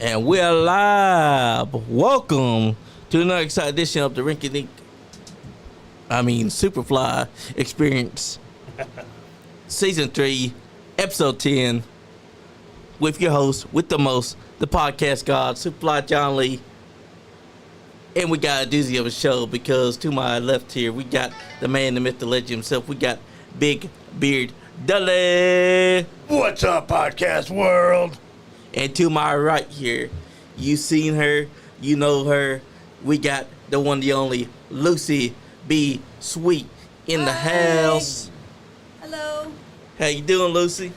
And we're live. Welcome to another exciting edition of the SuperFly Experience, Season 3, Episode 10, with your host, with the most, the podcast god, SuperFly John Lee. And we got a doozy of a show because to my left here, we got the man, the myth, the legend himself. We got Big Beard Dudley. What's up, podcast world? And to my right here, you seen her, you know her. We got the one, the only Lucy B. Sweet in the house. Hello. How you doing, Lucy?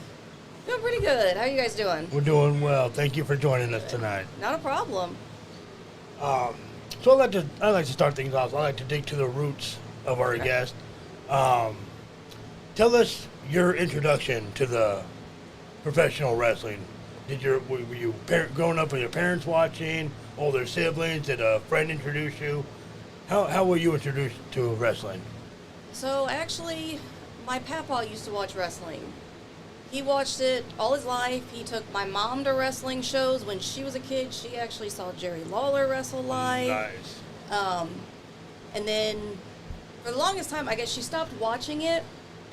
Doing pretty good. How are you guys doing? We're doing well. Thank you for joining us tonight. Not a problem. So I like to start things off. I like to dig to the roots of our guest. Tell us your introduction to the professional wrestling. Were you growing up with your parents watching, older siblings? Did a friend introduce you? How were you introduced to wrestling? So actually, my papa used to watch wrestling. He watched it all his life. He took my mom to wrestling shows when she was a kid. She actually saw Jerry Lawler wrestle live. Nice. And then for the longest time, I guess she stopped watching it.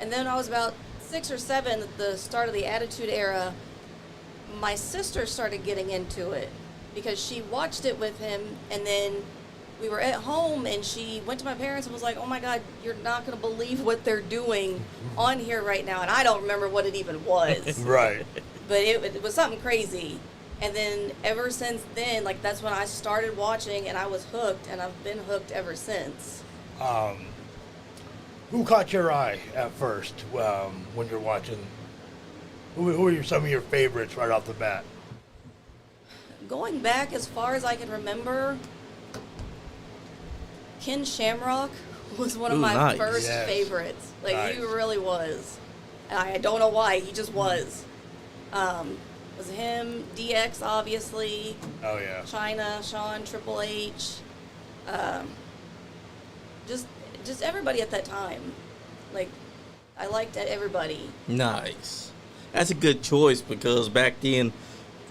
And then I was about 6 or 7 at the start of the Attitude Era. My sister started getting into it because she watched it with him, and then we were at home and she went to my parents and was like, oh my God, you're not going to believe what they're doing on here right now. And I don't remember what it even was. Right. But it was something crazy. And then ever since then, like, that's when I started watching and I was hooked, and I've been hooked ever since. Who caught your eye at first when you're watching? Who are some of your favorites right off the bat? Going back as far as I can remember, Ken Shamrock was one of my first favorites. Like, nice. He really was. I don't know why, he just was. Was him, DX obviously. Oh yeah. China, Shawn, Triple H. Just everybody at that time. Like, I liked everybody. Nice. That's a good choice because back then,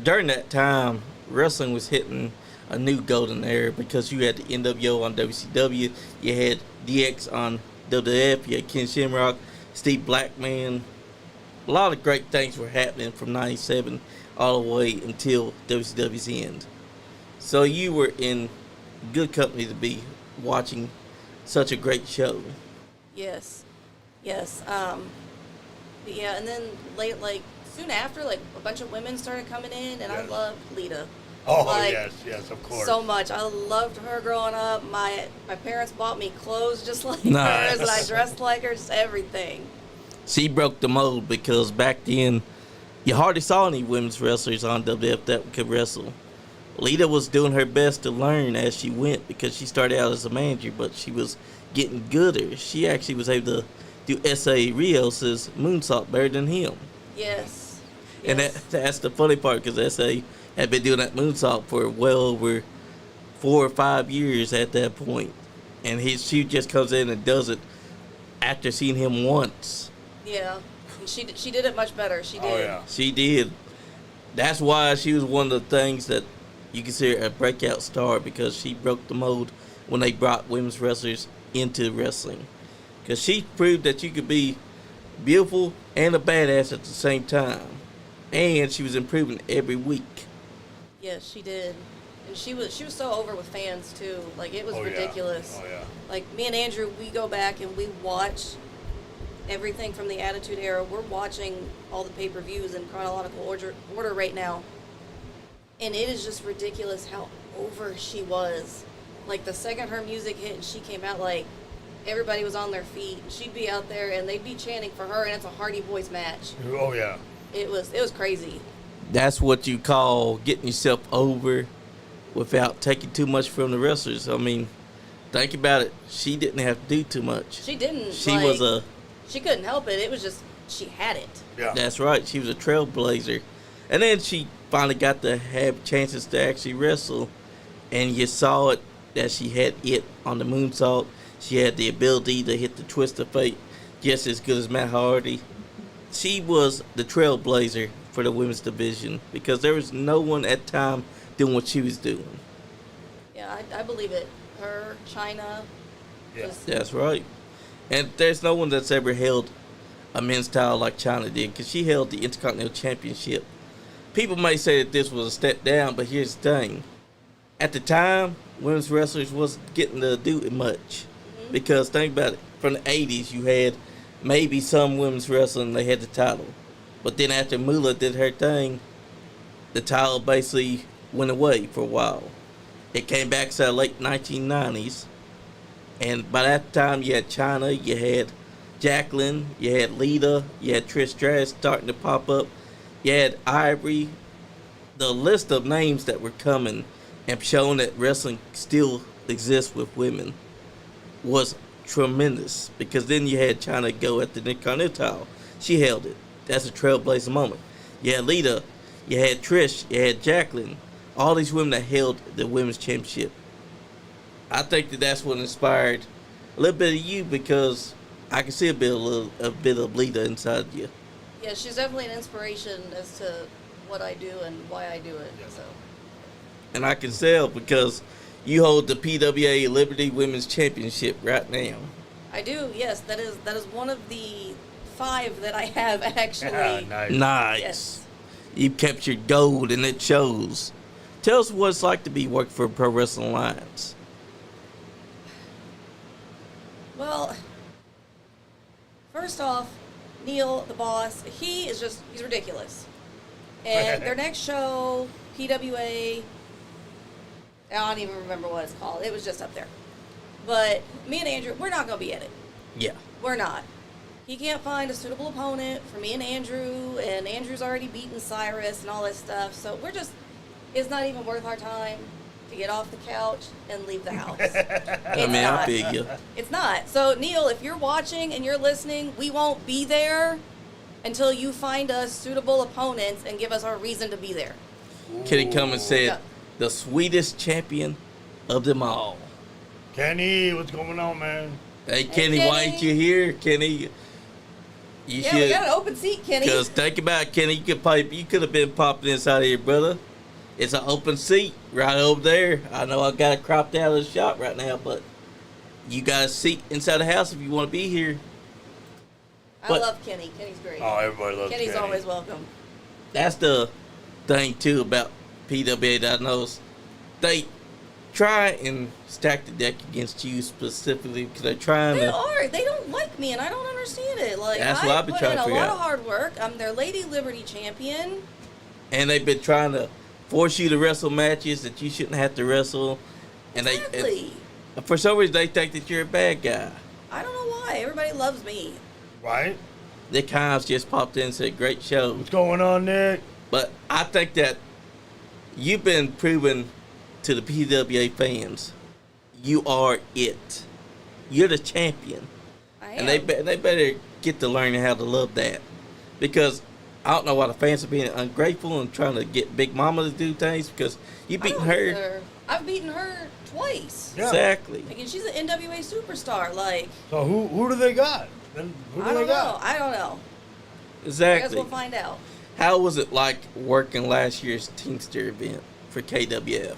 during that time, wrestling was hitting a new golden era because you had the NWO on WCW, you had DX on WWF, you had Ken Shamrock, Steve Blackman. A lot of great things were happening from 97 all the way until WCW's end. So you were in good company to be watching such a great show. Yes. But yeah, and then soon after, a bunch of women started coming in, and I loved Lita. Oh, yes, of course. So much. I loved her growing up. My parents bought me clothes just like Nice. hers, and I dressed like her, just everything. She broke the mold because back then, you hardly saw any women's wrestlers on WWF that could wrestle. Lita was doing her best to learn as she went because she started out as a manager, but she was getting gooder. She actually was able to do S.A. Rios' moonsault better than him. Yes. And that's the funny part because S.A. had been doing that moonsault for well over 4 or 5 years at that point. And she just comes in and does it after seeing him once. Yeah. And she did it much better. She did. Oh, yeah. She did. That's why she was one of the things that you consider a breakout star because she broke the mold when they brought women's wrestlers into wrestling. Because she proved that you could be beautiful and a badass at the same time. And she was improving every week. Yes, she did. And she was so over with fans too. Like, it was ridiculous. Oh yeah. Like, me and Andrew, we go back and we watch everything from the Attitude Era. We're watching all the pay-per-views in chronological order right now. And it is just ridiculous how over she was. Like, the second her music hit and she came out, like, everybody was on their feet. She'd be out there and they'd be chanting for her, and it's a Hardy Boys match. Oh yeah. It was crazy. That's what you call getting yourself over without taking too much from the wrestlers. I mean, think about it. She didn't have to do too much. She didn't. She couldn't help it. It was just, she had it. Yeah. That's right. She was a trailblazer. And then she finally got to have chances to actually wrestle. And you saw it that she had it on the moonsault. She had the ability to hit the twist of fate just as good as Matt Hardy. She was the trailblazer for the women's division because there was no one at the time doing what she was doing. Yeah, I believe it. Her, China. Yeah. Just, That's right. And there's no one that's ever held a men's title like China did, because she held the Intercontinental Championship. People may say that this was a step down, but here's the thing. At the time, women's wrestlers wasn't getting to do it much. Because think about it, from the 80s, you had maybe some women's wrestling, they had the title. But then after Moolah did her thing, the title basically went away for a while. It came back to the late 1990s. And by that time, you had China, you had Jacqueline, you had Lita, you had Trish Stratus starting to pop up. You had Ivory. The list of names that were coming and showing that wrestling still exists with women was tremendous. Because then you had China go at the Intercontinental. She held it. That's a trailblazing moment. You had Lita, you had Trish, you had Jacqueline. All these women that held the women's championship. I think that that's what inspired a little bit of you, because I can see a bit of Lita inside you. yeah, she's definitely an inspiration as to what I do and why I do it. So. And I can tell because you hold the PWA Liberty Women's Championship right now. I do, yes. That is one of the 5 that I have actually. Nice. Nice. Yes. You kept your gold and it shows. Tell us what it's like to be working for Pro Wrestling Alliance. Well, first off, Neil, the boss, he's ridiculous. And their next show, PWA, I don't even remember what it's called. It was just up there. But me and Andrew, we're not going to be at it. Yeah. We're not. He can't find a suitable opponent for me and Andrew's already beaten Cyrus and all this stuff. So it's not even worth our time to get off the couch and leave the house. I feel you. It's not. So, Neil, if you're watching and you're listening, we won't be there until you find us suitable opponents and give us our reason to be there. Kenny Cummins said, Yeah. the sweetest champion of them all. Kenny, what's going on, man? Hey, Kenny, why ain't you here, Kenny? You We should. got an open seat, Kenny. Because think about it, Kenny, you could have been popping inside here, brother. It's an open seat right over there. I know I got it cropped out of the shop right now, but you got a seat inside the house if you want to be here. I but- love Kenny. Kenny's great. Oh, everybody loves Kenny's Kenny. always welcome. That's the thing, too, about PWA that I noticed. They try and stack the deck against you specifically because they're trying They to... are. They don't like me, and I don't understand it. Like, That's what I've been put trying in to a figure lot out. of hard work. I'm their Lady Liberty champion. And they've been trying to force you to wrestle matches that you shouldn't have to wrestle. And Exactly. and for some reason, they think that you're a bad guy. I don't know why. Everybody loves me. Right? Nick Himes just popped in and said, great show. What's going on, Nick? But I think that you've been proven to the PWA fans, you are it. You're the champion. I And am. they better get to learning how to love that. Because I don't know why the fans are being ungrateful and trying to get Big Mama to do things, because you I beaten don't her. either. I've beaten her twice. Yeah. Exactly. Again, she's an NWA superstar. Like, So who do they got? Then who do I they don't got? know. I don't know. I guess Exactly. we'll find out. How was it like working last year's Teamster event for KWF?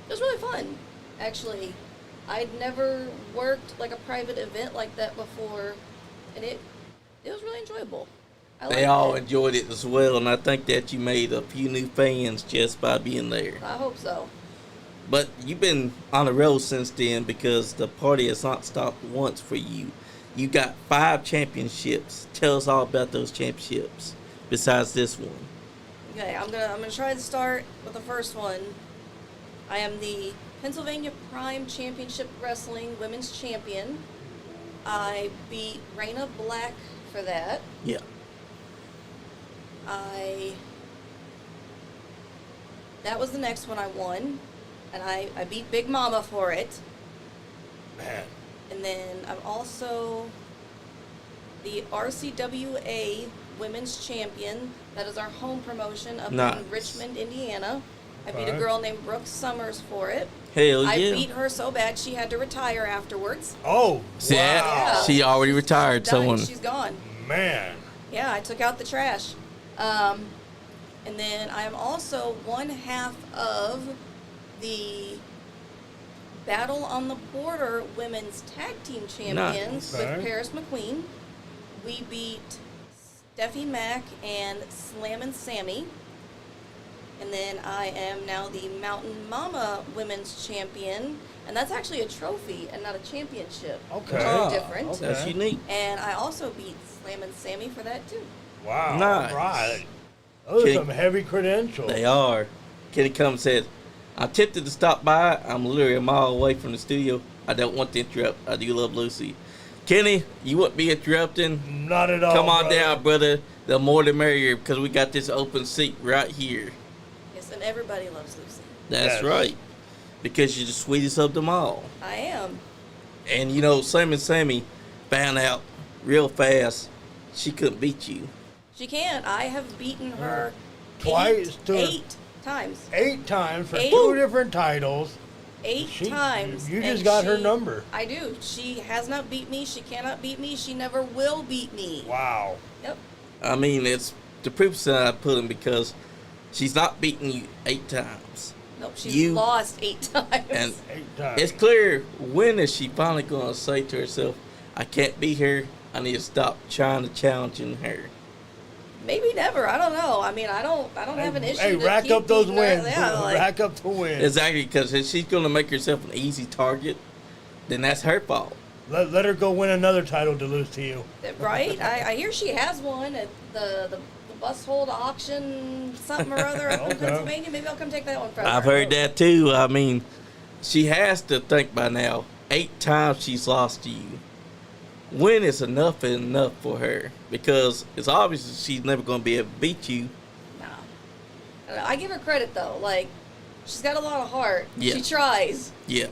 It was really fun, actually. I'd never worked like a private event like that before, and it was really enjoyable. I They liked all it. enjoyed it as well, and I think that you made a few new fans just by being there. I hope so. But you've been on the road since then, because the party has not stopped once for you. You got 5 championships. Tell us all about those championships besides this one. Okay, I'm gonna try to start with the first one. I am the Pennsylvania Prime Championship Wrestling Women's Champion. I beat Raina Black for that. Yeah. That was the next one I won, and I beat Big Mama for it. Man. And then I'm also the RCWA Women's Champion. That is our home promotion up Nice. in Richmond, Indiana. I beat a Alright. girl named Brooke Summers for it. Hell I yeah. beat her so bad she had to retire afterwards. Oh, See wow. that? She already retired Dying, someone. she's gone. Man. Yeah, I took out the trash. And then I am also one half of the Battle on the Border Women's Tag Team Champions Nice. Okay. with Paris McQueen. We beat Steffi Mack and Slammin' Sammy. And then I am now the Mountain Mama Women's Champion. And that's actually a trophy and not a championship. Okay. Totally different. Okay. That's unique. And I also beat Slammin' Sammy for that too. Wow. Nice. Right. Those are Kenny- some heavy credentials. They are. Kenny comes and says, I'm tempted to stop by. I'm literally a mile away from the studio. I don't want to interrupt. I do love Lucy. Kenny, you wouldn't be interrupting? Not at all. Come on brother. down, brother. The more the merrier, because we got this open seat right here. Yes, and everybody loves Lucy. That's Yes. right. Because you're the sweetest of them all. I am. And you know, Slim and Sammy found out real fast she couldn't beat you. She can. I have beaten her Twice to- eight times. 8 times for Eight? 2 different titles. Eight She- times. you and just got her she- number. I do. She has not beat me. She cannot beat me. She never will beat me. Wow. Yep. I mean, it's the proof that I put in because she's not beating you 8 times. Nope. She's You- lost 8 times. And 8 times. it's clear, when is she finally going to say to herself, I can't beat her. I need to stop trying to challenging her. Maybe never. I don't know. I mean, I don't have an issue. Hey, to rack keep up those beating her. wins. Yeah, like, Rack up the wins. Exactly, because if she's going to make herself an easy target, then that's her fault. Let her go win another title to lose to you. right? I hear she has one at the bus hold auction something or other up in Okay. Pennsylvania. Maybe I'll come take that one from I've her. heard that too. I mean, she has to think by now, 8 times she's lost to you. When is enough enough for her? Because it's obvious that she's never going to be able to beat you. No. I don't know. I give her credit though. Like, she's got a lot of heart. Yeah. She tries. Yeah.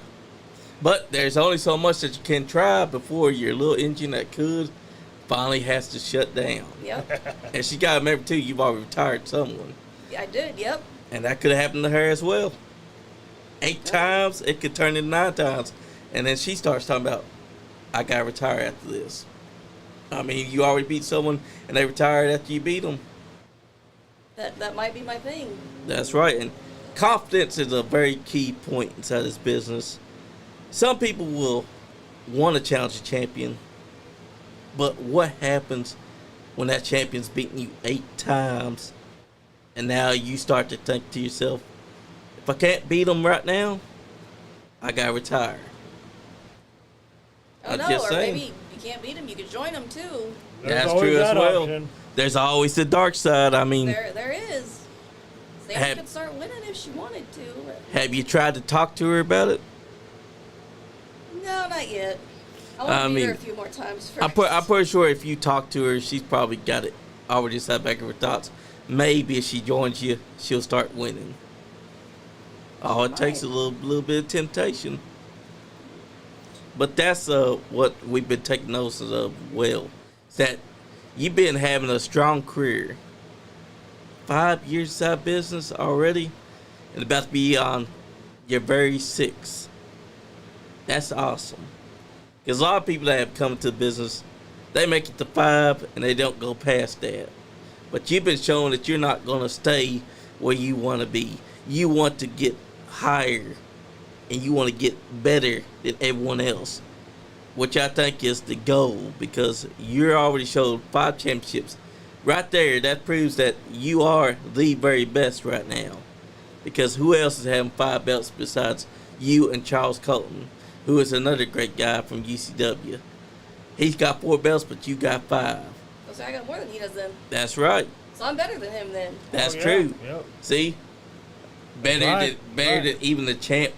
But there's only so much that you can try before your little engine that could finally has to shut down. Yep. And she got to remember too, you've already retired someone. Yeah, I did. Yep. And that could have happened to her as well. 8 times, it could turn into 9 times. And then she starts talking about, I got to retire after this. I mean, you already beat someone and they retired after you beat them. That might be my thing. That's right. And confidence is a very key point inside this business. Some people will want to challenge a champion. But what happens when that champion's beating you 8 times and now you start to think to yourself, if I can't beat them right now, I got to retire. Oh I'm no, just or saying. maybe you can't beat him. You could join him too. There's That's always true as that well. option. There's always the dark side. I mean, There is. Sammy Have- could start winning if she wanted to. have you tried to talk to her about it? No, not yet. I want I to meet her mean, a few more times first. I'm pretty sure if you talk to her, she's probably got it already decided back of her thoughts. Maybe if she joins you, she'll start winning. All it takes is a little bit of temptation. But that's what we've been taking notice of well. That you've been having a strong career. 5 years inside business already, and about to be on your very 6th. That's awesome. Because a lot of people that have come into business, they make it to 5 and they don't go past that. But you've been showing that you're not going to stay where you want to be. You want to get higher and you want to get better than everyone else, which I think is the goal, because you're already showed 5 championships. Right there, that proves that you are the very best right now. Because who else is having 5 belts besides you and Charles Colton, who is another great guy from UCW. He's got 4 belts, but you got 5. So I got more than he does then. That's right. So I'm better than him then. That's Oh, yeah. true. Yep. See? Better Right, than right. even the champ.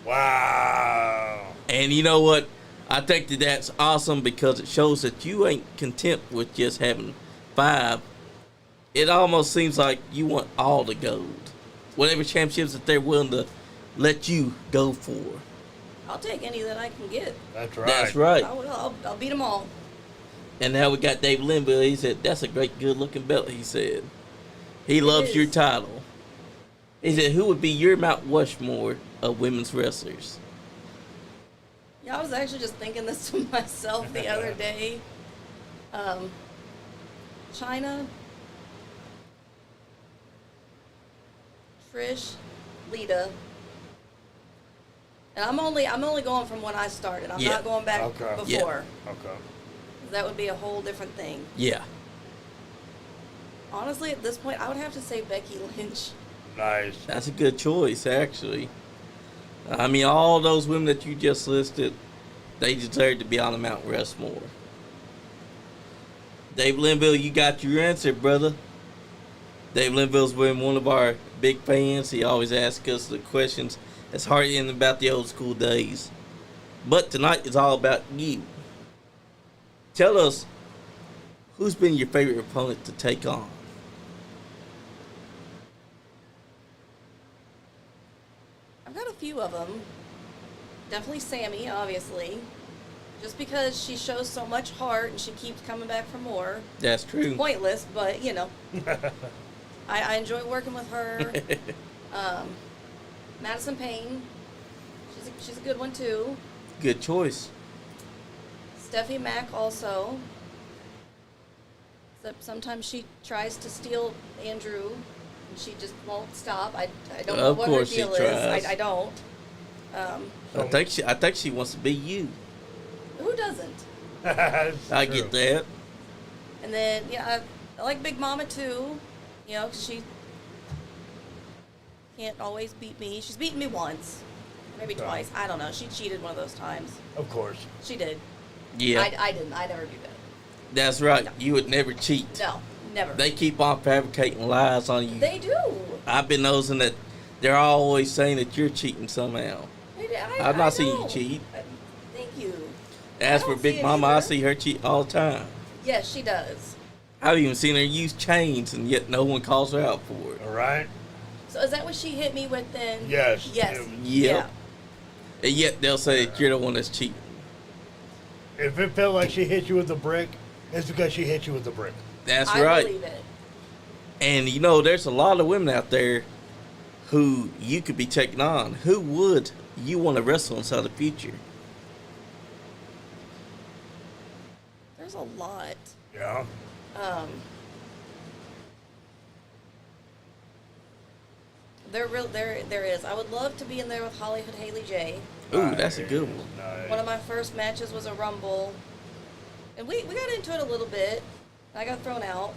Wow. And you know what? I think that that's awesome because it shows that you ain't content with just having 5. It almost seems like you want all the gold. Whatever championships that they're willing to let you go for. I'll take any that I can get. That's right. That's right. I'll beat them all. And now we got Dave Linville. He said, that's a great, good-looking belt, he said. He loves is. your title. He said, who would be your Mount Rushmore of women's wrestlers? Yeah, I was actually just thinking this to myself the other day. China, Trish, Lita. And I'm only going from when I started. I'm Yeah. not going back Okay. before. Okay. That would be a whole different thing. Yeah. Honestly, at this point, I would have to say Becky Lynch. Nice. That's a good choice, actually. I mean, all those women that you just listed, they deserve to be on the Mount Rushmore. Dave Linville, you got your answer, brother. Dave Linville's been one of our big fans. He always asks us the questions that's hard in about the old school days. But tonight is all about you. Tell us, who's been your favorite opponent to take on? I've got a few of them. Definitely Sammy, obviously. Just because she shows so much heart and she keeps coming back for more. That's true. Pointless, but, you know. I enjoy working with her. Madison Payne. She's a good one, too. Good choice. Steffi Mack also. Except sometimes she tries to steal Andrew, and she just won't stop. I don't know Of what her course she deal is. tries. I don't. I think she wants to be you. Who doesn't? I get that. And then, yeah, I like Big Mama too. You know, 'cause she can't always beat me. She's beaten me once, maybe twice. I don't know. She cheated one of those times. Of course. She did. Yeah. I didn't. I never do that. That's right. No. You would never cheat. No, never. They keep on fabricating lies on you. They do. I've been noticing that they're always saying that you're cheating somehow. I've not seen you know. cheat. Thank you. As I for don't Big see it Mama, I either. see her cheat all the time. Yes, she does. I've even seen her use chains, and yet no one calls her out for it. All right. So is that what she hit me with then? Yes. Yes. It- Yep. And yet they'll say that you're the one that's cheating. If it felt like she hit you with a brick, it's because she hit you with a brick. That's I right. believe it. And you know, there's a lot of women out there who you could be taking on. Who would you want to wrestle inside the future? There's a lot. Yeah. There is. I would love to be in there with Hollywood Haley J. Ooh, that's a good one. Nice. One of my first matches was a Rumble. And we got into it a little bit. I got thrown out.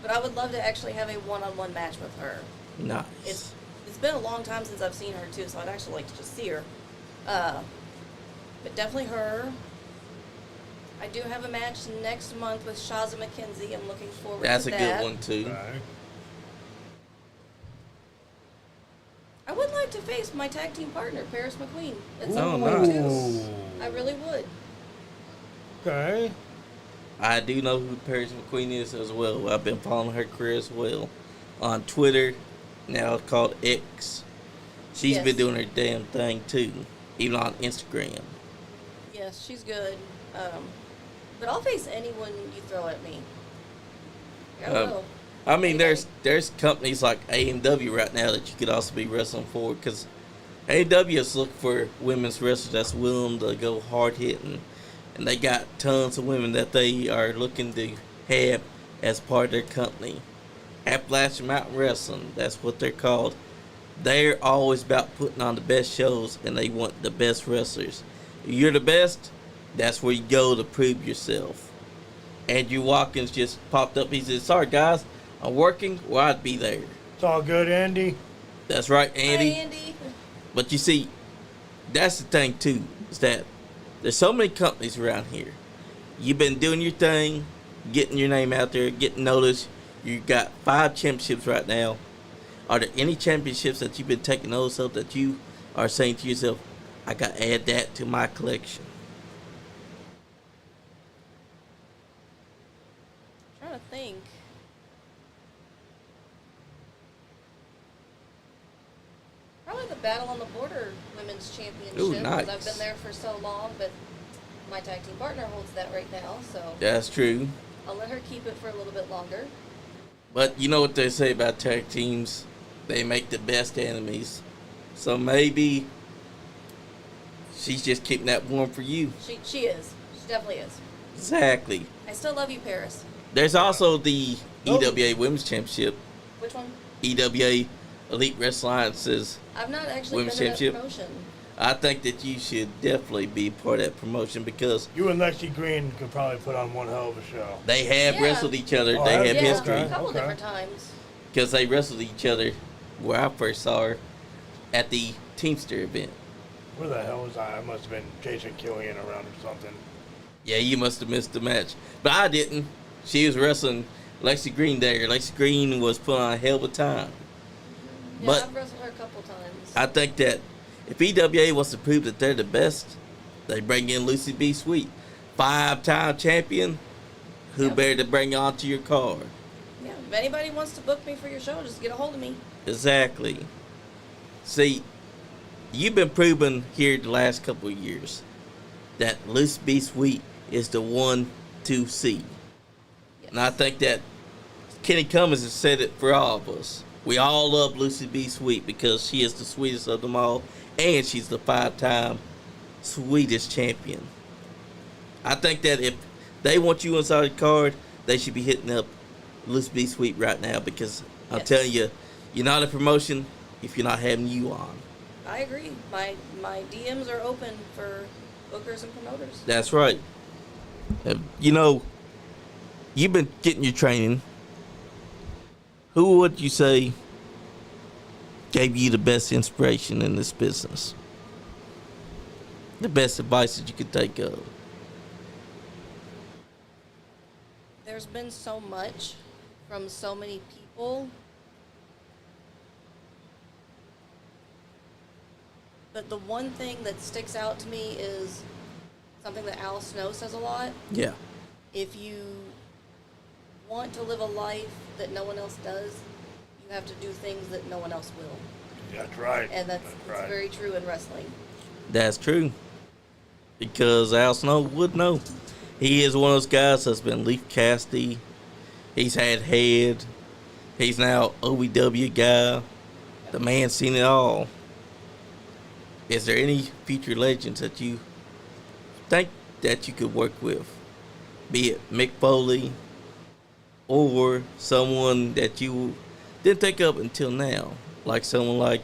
But I would love to actually have a one-on-one match with her. Nice. It's been a long time since I've seen her, too, so I'd actually like to just see her. But definitely her. I do have a match next month with Shaza McKenzie. I'm looking forward That's to a that. good one, too. Right. I would like to face my tag team partner, Paris McQueen, at some Oh, point, nice. too. I really would. Okay. I do know who Paris McQueen is as well. I've been following her career as well on Twitter, now it's called X. She's Yes. been doing her damn thing too, even on Instagram. Yes, she's good. But I'll face anyone you throw at me. I will. I mean, Anybody. there's companies like A&W right now that you could also be wrestling for, because A&W is looking for women's wrestlers that's willing to go hard hitting, and they got tons of women that they are looking to have as part of their company. Appalachian Mountain Wrestling, that's what they're called. They're always about putting on the best shows, and they want the best wrestlers. If you're the best, that's where you go to prove yourself. Andrew Watkins just popped up. He said, "Sorry guys, I'm working, well, I'd be there." It's all good, Andy. That's right, Andy. Hi, Andy. But you see, that's the thing too, is that there's so many companies around here. You've been doing your thing, getting your name out there, getting noticed. You got 5 championships right now. Are there any championships that you've been taking notice of that you are saying to yourself, I got to add that to my collection? I'm trying to think. Probably the Battle on the Border Women's Championship. Ooh, 'cause nice. I've been there for so long, but my tag team partner holds that right now, so That's true. I'll let her keep it for a little bit longer. But you know what they say about tag teams? They make the best enemies. So maybe she's just keeping that warm for you. She is. She definitely is. Exactly. I still love you, Paris. There's also the EWA Women's Championship. Which one? EWA Elite Wrestling Alliance's I've not actually Women's been in that Championship. promotion. I think that you should definitely be part of that promotion because You and Lexi Green could probably put on one hell of a show. they have Yeah. wrestled each other. Oh, They have have they? Yeah, history a couple Okay. different times. because they wrestled each other where I first saw her at the Teamster event. Where the hell was I? I must have been Jason Killian around or something. Yeah, you must have missed the match. But I didn't. She was wrestling Lexi Green there. Lexi Green was putting on a hell of a time. Yeah, But I've wrestled her a couple times. I think that if EWA wants to prove that they're the best, they bring in Lucy B. Sweet. 5-time champion. Who Yep. better to bring onto your card? Yeah, if anybody wants to book me for your show, just get a hold of me. Exactly. See, you've been proving here the last couple of years that Lucy B. Sweet is the one to see. Yes. And I think that Kenny Cummins has said it for all of us. We all love Lucy B. Sweet because she is the sweetest of them all, and she's the 5-time sweetest champion. I think that if they want you inside the card, they should be hitting up Lucy B. Sweet right now because I'm Yes. telling you, you're not a promotion if you're not having you on. I agree. My DMs are open for bookers and promoters. That's right. You know, you've been getting your training. Who would you say gave you the best inspiration in this business? The best advice that you could take of? There's been so much from so many people. But the one thing that sticks out to me is something that Al Snow says a lot. Yeah. If you want to live a life that no one else does, you have to do things that no one else will. That's right. And that's right. very true in wrestling. That's true. Because Al Snow would know. He is one of those guys that's been Leaf Cassidy. He's had Head. He's now OVW guy. The man's seen it all. Is there any future legends that you think that you could work with? Be it Mick Foley or someone that you didn't think of until now, like someone like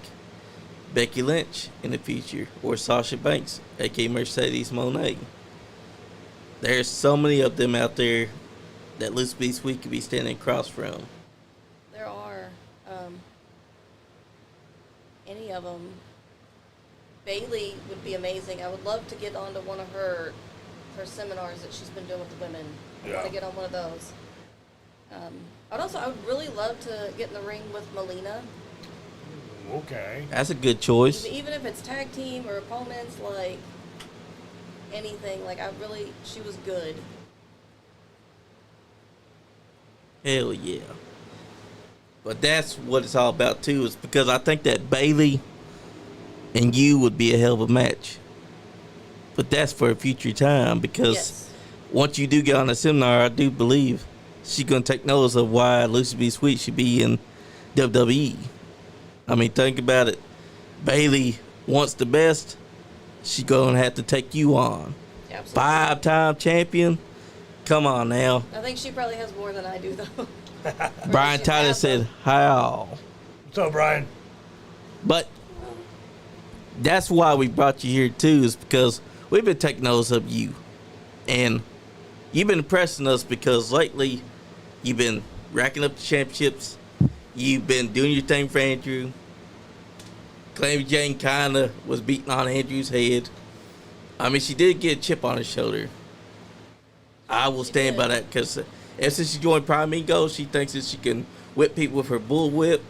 Becky Lynch in the future or Sasha Banks, aka Mercedes Moné. There's so many of them out there that Lucy B. Sweet could be standing across from. There are any of them. Bailey would be amazing. I would love to get onto one of her seminars that she's been doing with the women. I want Yeah. to get on one of those. I would really love to get in the ring with Melina. Okay. That's a good choice. Even if it's tag team or opponents, like anything, like she was good. Hell yeah. But that's what it's all about too, is because I think that Bailey and you would be a hell of a match. But that's for a future time because Yes. once you do get on a seminar, I do believe she's going to take notice of why Lucy B. Sweet should be in WWE. I mean, think about it. Bailey wants the best. She's going to have to take you on. Absolutely. 5-time champion. Come on now. I think she probably has more than I do, though. Brian she's Tyler half said, of- how? What's up, Brian? But that's why we brought you here too, is because we've been taking notice of you. And you've been impressing us because lately you've been racking up the championships. You've been doing your thing for Andrew. Calamity Jane kind of was beating on Andrew's head. I mean, she did get a chip on her shoulder. I will She stand by did. that because ever since she joined Prime Ego, she thinks that she can whip people with her bull whip.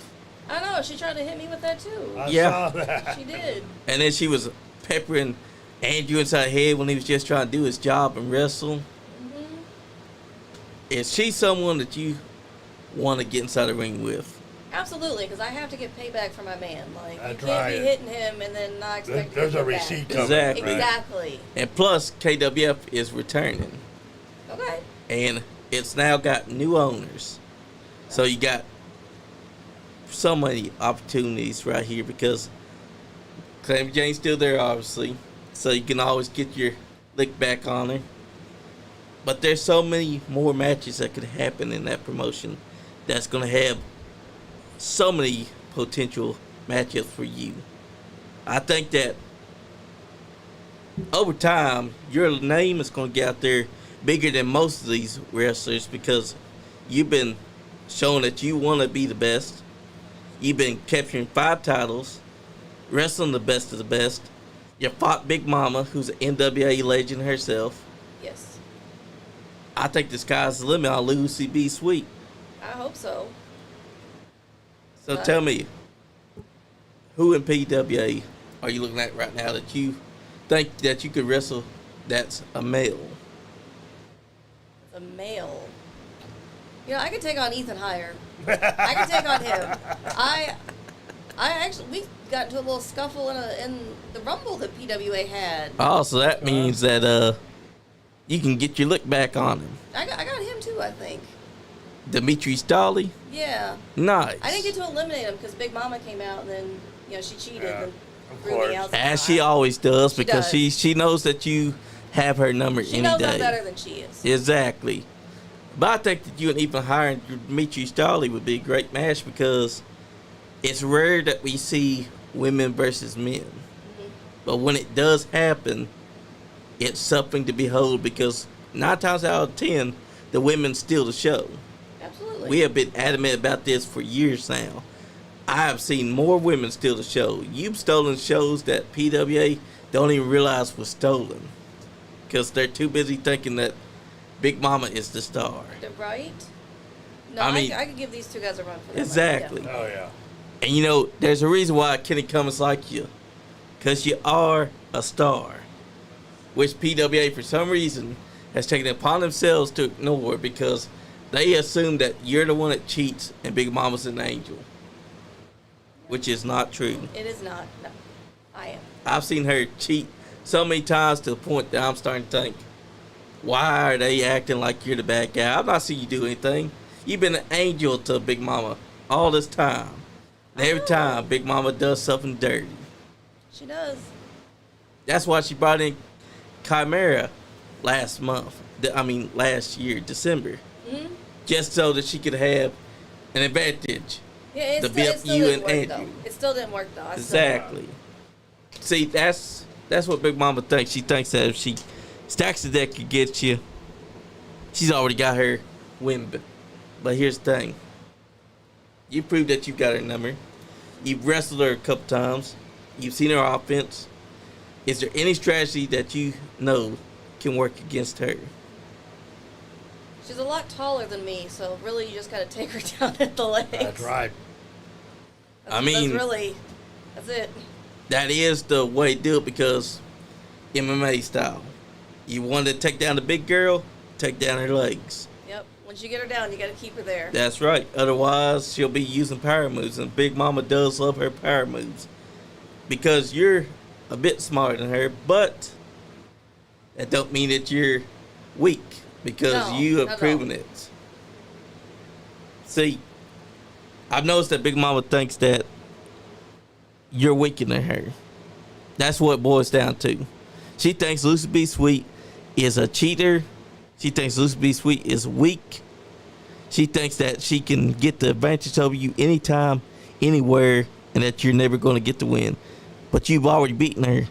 I know, she tried to hit me with that, too. I Yeah. saw that. She did. And then she was peppering Andrew inside the head when he was just trying to do his job and wrestle. Mm-hmm. Is she someone that you want to get inside the ring with? Absolutely, because I have to get payback for my man. Like, you That's can't be right. hitting him and then not expect There's to a get back. receipt coming. Exactly. Right? Exactly. And plus, KWF is returning. Okay. And it's now got new owners. So you got so many opportunities right here because Calamity Jane's still there, obviously. So you can always get your lick back on her. But there's so many more matches that could happen in that promotion that's going to have so many potential matchups for you. I think that over time, your name is going to get out there bigger than most of these wrestlers because you've been showing that you want to be the best. You've been capturing 5 titles, wrestling the best of the best. You fought Big Mama, who's an NWA legend herself. Yes. I think the sky's the limit on Lucy B. Sweet. I hope so. So tell me, who in PWA are you looking at right now that you think that you could wrestle that's a male? A male. You know, I could take on Ethan Higher. I could take on him. I actually, we got into a little scuffle in the Rumble that PWA had. Oh, so that means that you can get your look back on him. I got him too, I think. Dimitri Stolly? Yeah. Nice. I didn't get to eliminate him because Big Mama came out and then, she cheated and of threw me course. out. As she always does, She because does. she knows that you have her number She any knows day. I'm better than she is. Exactly. But I think that you and even Higher and Dimitri Stolly would be a great match because it's rare that we see women versus men. Mm-hmm. But when it does happen, it's something to behold because 9 times out of 10, the women steal the show. Absolutely. We have been adamant about this for years now. I have seen more women steal the show. You've stolen shows that PWA don't even realize was stolen because they're too busy thinking that Big Mama is the star. Right? No, I mean- I could give these two guys a run for their money, Exactly. yeah. Oh, yeah. And there's a reason why Kenny Cummins like you. Because you are a star. Which PWA, for some reason, has taken it upon themselves to ignore because they assume that you're the one that cheats and Big Mama's an angel. Which is not true. It is not. No, I am. I've seen her cheat so many times to the point that I'm starting to think, why are they acting like you're the bad guy? I've not seen you do anything. You've been an angel to Big Mama all this time. And every time Big Mama does something dirty. She does. That's why she brought in Chimera last year, December. Mm-hmm. Just so that she could have an advantage. Yeah, To it build still you didn't and work, though. Andrew. It still didn't work, though. Exactly. See, that's what Big Mama thinks. She thinks that if she stacks the deck against you, she's already got her win. But here's the thing. You proved that you got her number. You've wrestled her a couple times. You've seen her offense. Is there any strategy that you know can work against her? She's a lot taller than me, so really you just got to take her down at the legs. That's right. That's it. That is the way to do it because MMA style. You want to take down the big girl, take down her legs. Yep. Once you get her down, you got to keep her there. That's right. Otherwise, she'll be using power moves, and Big Mama does love her power moves. Because you're a bit smarter than her, but that don't mean that you're weak, because No, you not have at proven all. it. See, I've noticed that Big Mama thinks that you're weaker than her. That's what it boils down to. She thinks Lucy B. Sweet is a cheater. She thinks Lucy B. Sweet is weak. She thinks that she can get the advantage over you anytime, anywhere, and that you're never going to get the win. But you've already beaten her.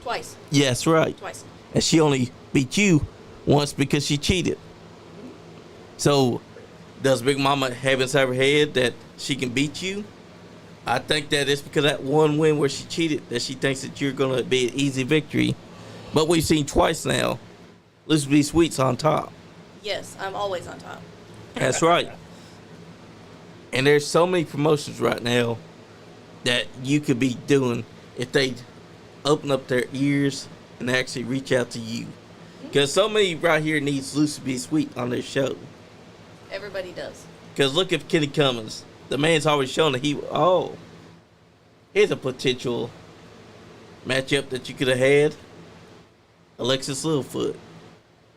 Twice. Yes, right. Twice. And she only beat you once because she cheated. So, does Big Mama have inside her head that she can beat you? I think that it's because that one win where she cheated that she thinks that you're going to be an easy victory. But we've seen twice now. Lucy B. Sweet's on top. Yes, I'm always on top. That's right. And there's so many promotions right now that you could be doing if they open up their ears and actually reach out to you. Because somebody right here needs Lucy B. Sweet on their show. Everybody does. Because look at Kenny Cummins. The man's always shown that here's a potential matchup that you could have had. Alexis Littlefoot.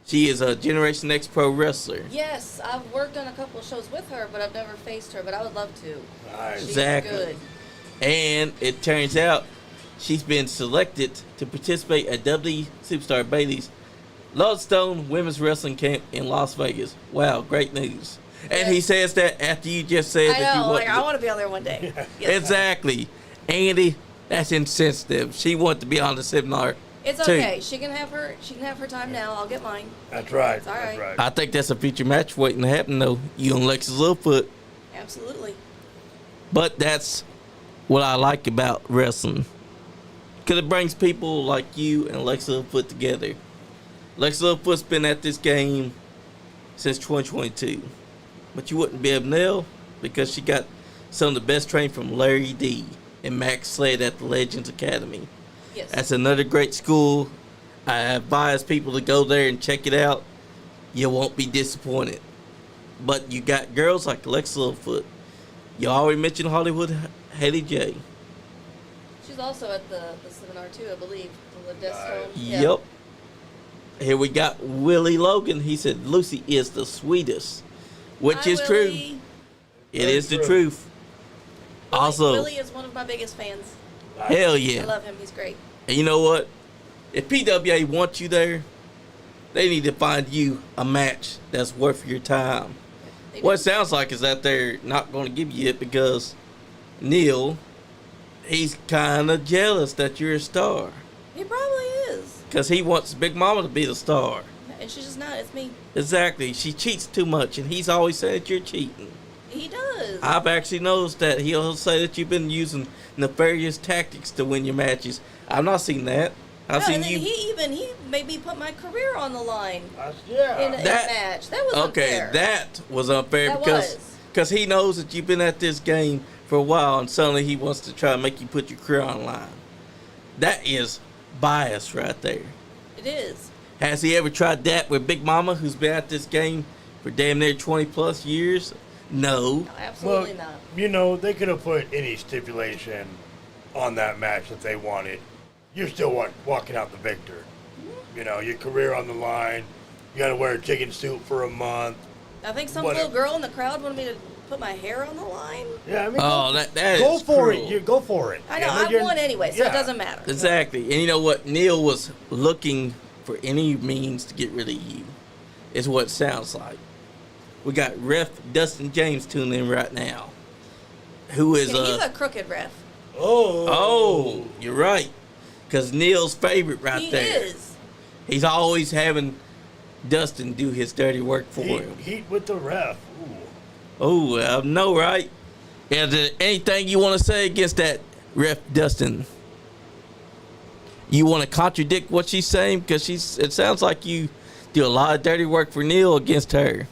She is a Generation X pro wrestler. Yes, I've worked on a couple of shows with her, but I've never faced her, but I would love to. Nice. She's Exactly. good. And it turns out she's been selected to participate at Dudley Superstar Bailey's Lodestone Women's Wrestling Camp in Las Vegas. Wow, great news. And he says that after you just said I that you know, want like, I want to be on there one day. Yes. Exactly. Andy, that's insensitive. She wanted to be on the seminar. It's too. okay. She can have her time now. I'll get mine. That's right. It's all right. That's right. I think that's a future match waiting to happen, though. You and Lexus Littlefoot. Absolutely. But that's what I like about wrestling. Because it brings people like you and Lexus Littlefoot together. Lexus Littlefoot's been at this game since 2022. But you wouldn't be able to know because she got some of the best training from Larry D and Max Sled at the Legends Academy. Yes. That's another great school. I advise people to go there and check it out. You won't be disappointed. But you got girls like Alexa Littlefoot. You already mentioned Hollywood Haley J. She's also at the seminar too, I believe. The Ledestone. Yep. Here we got Willie Logan. He said Lucy is the sweetest, which Hi, is Willie. true. It is the truth. Also, Willie is one of my biggest fans. hell yeah. I love him. He's great. And you know what? If PWA wants you there, they need to find you a match that's worth your time. They What it do. sounds like is that they're not going to give you it because Neil, he's kind of jealous that you're a star. He probably is. Because he wants Big Mama to be the star. And she's just not. It's me. Exactly. She cheats too much, and he's always saying that you're cheating. He does. I've actually noticed that he'll say that you've been using nefarious tactics to win your matches. I've not seen that. I've No, seen and then you. he made me put my career on the line Yeah. in a match. That was Okay, unfair. that was unfair That because was. he knows that you've been at this game for a while, and suddenly he wants to try to make you put your career online. That is bias right there. It is. Has he ever tried that with Big Mama, who's been at this game for damn near 20 plus years? No. No, absolutely Well, not. you know, they could have put any stipulation on that match if they wanted. You're still walking out the victor. You know, your career on the line. You got to wear a chicken suit for a month. I think some Whatever. little girl in the crowd wanted me to put my hair on the line. Yeah, I mean, Oh, that go is for cruel. it. You go for it. I know. You I you're- won anyway, so yeah. it doesn't matter. Exactly. And you know what? Neil was looking for any means to get rid of you, is what it sounds like. We got Ref Dustin James tuning in right now, who is Yeah, he's a crooked ref. Oh, you're right. Because Neil's favorite right He there. is. He's always having Dustin do his dirty work for him. Heat with the ref. Ooh. Oh, I know, right? Is there anything you want to say against that, Ref Dustin? You want to contradict what she's saying? Because it sounds like you do a lot of dirty work for Neil against her.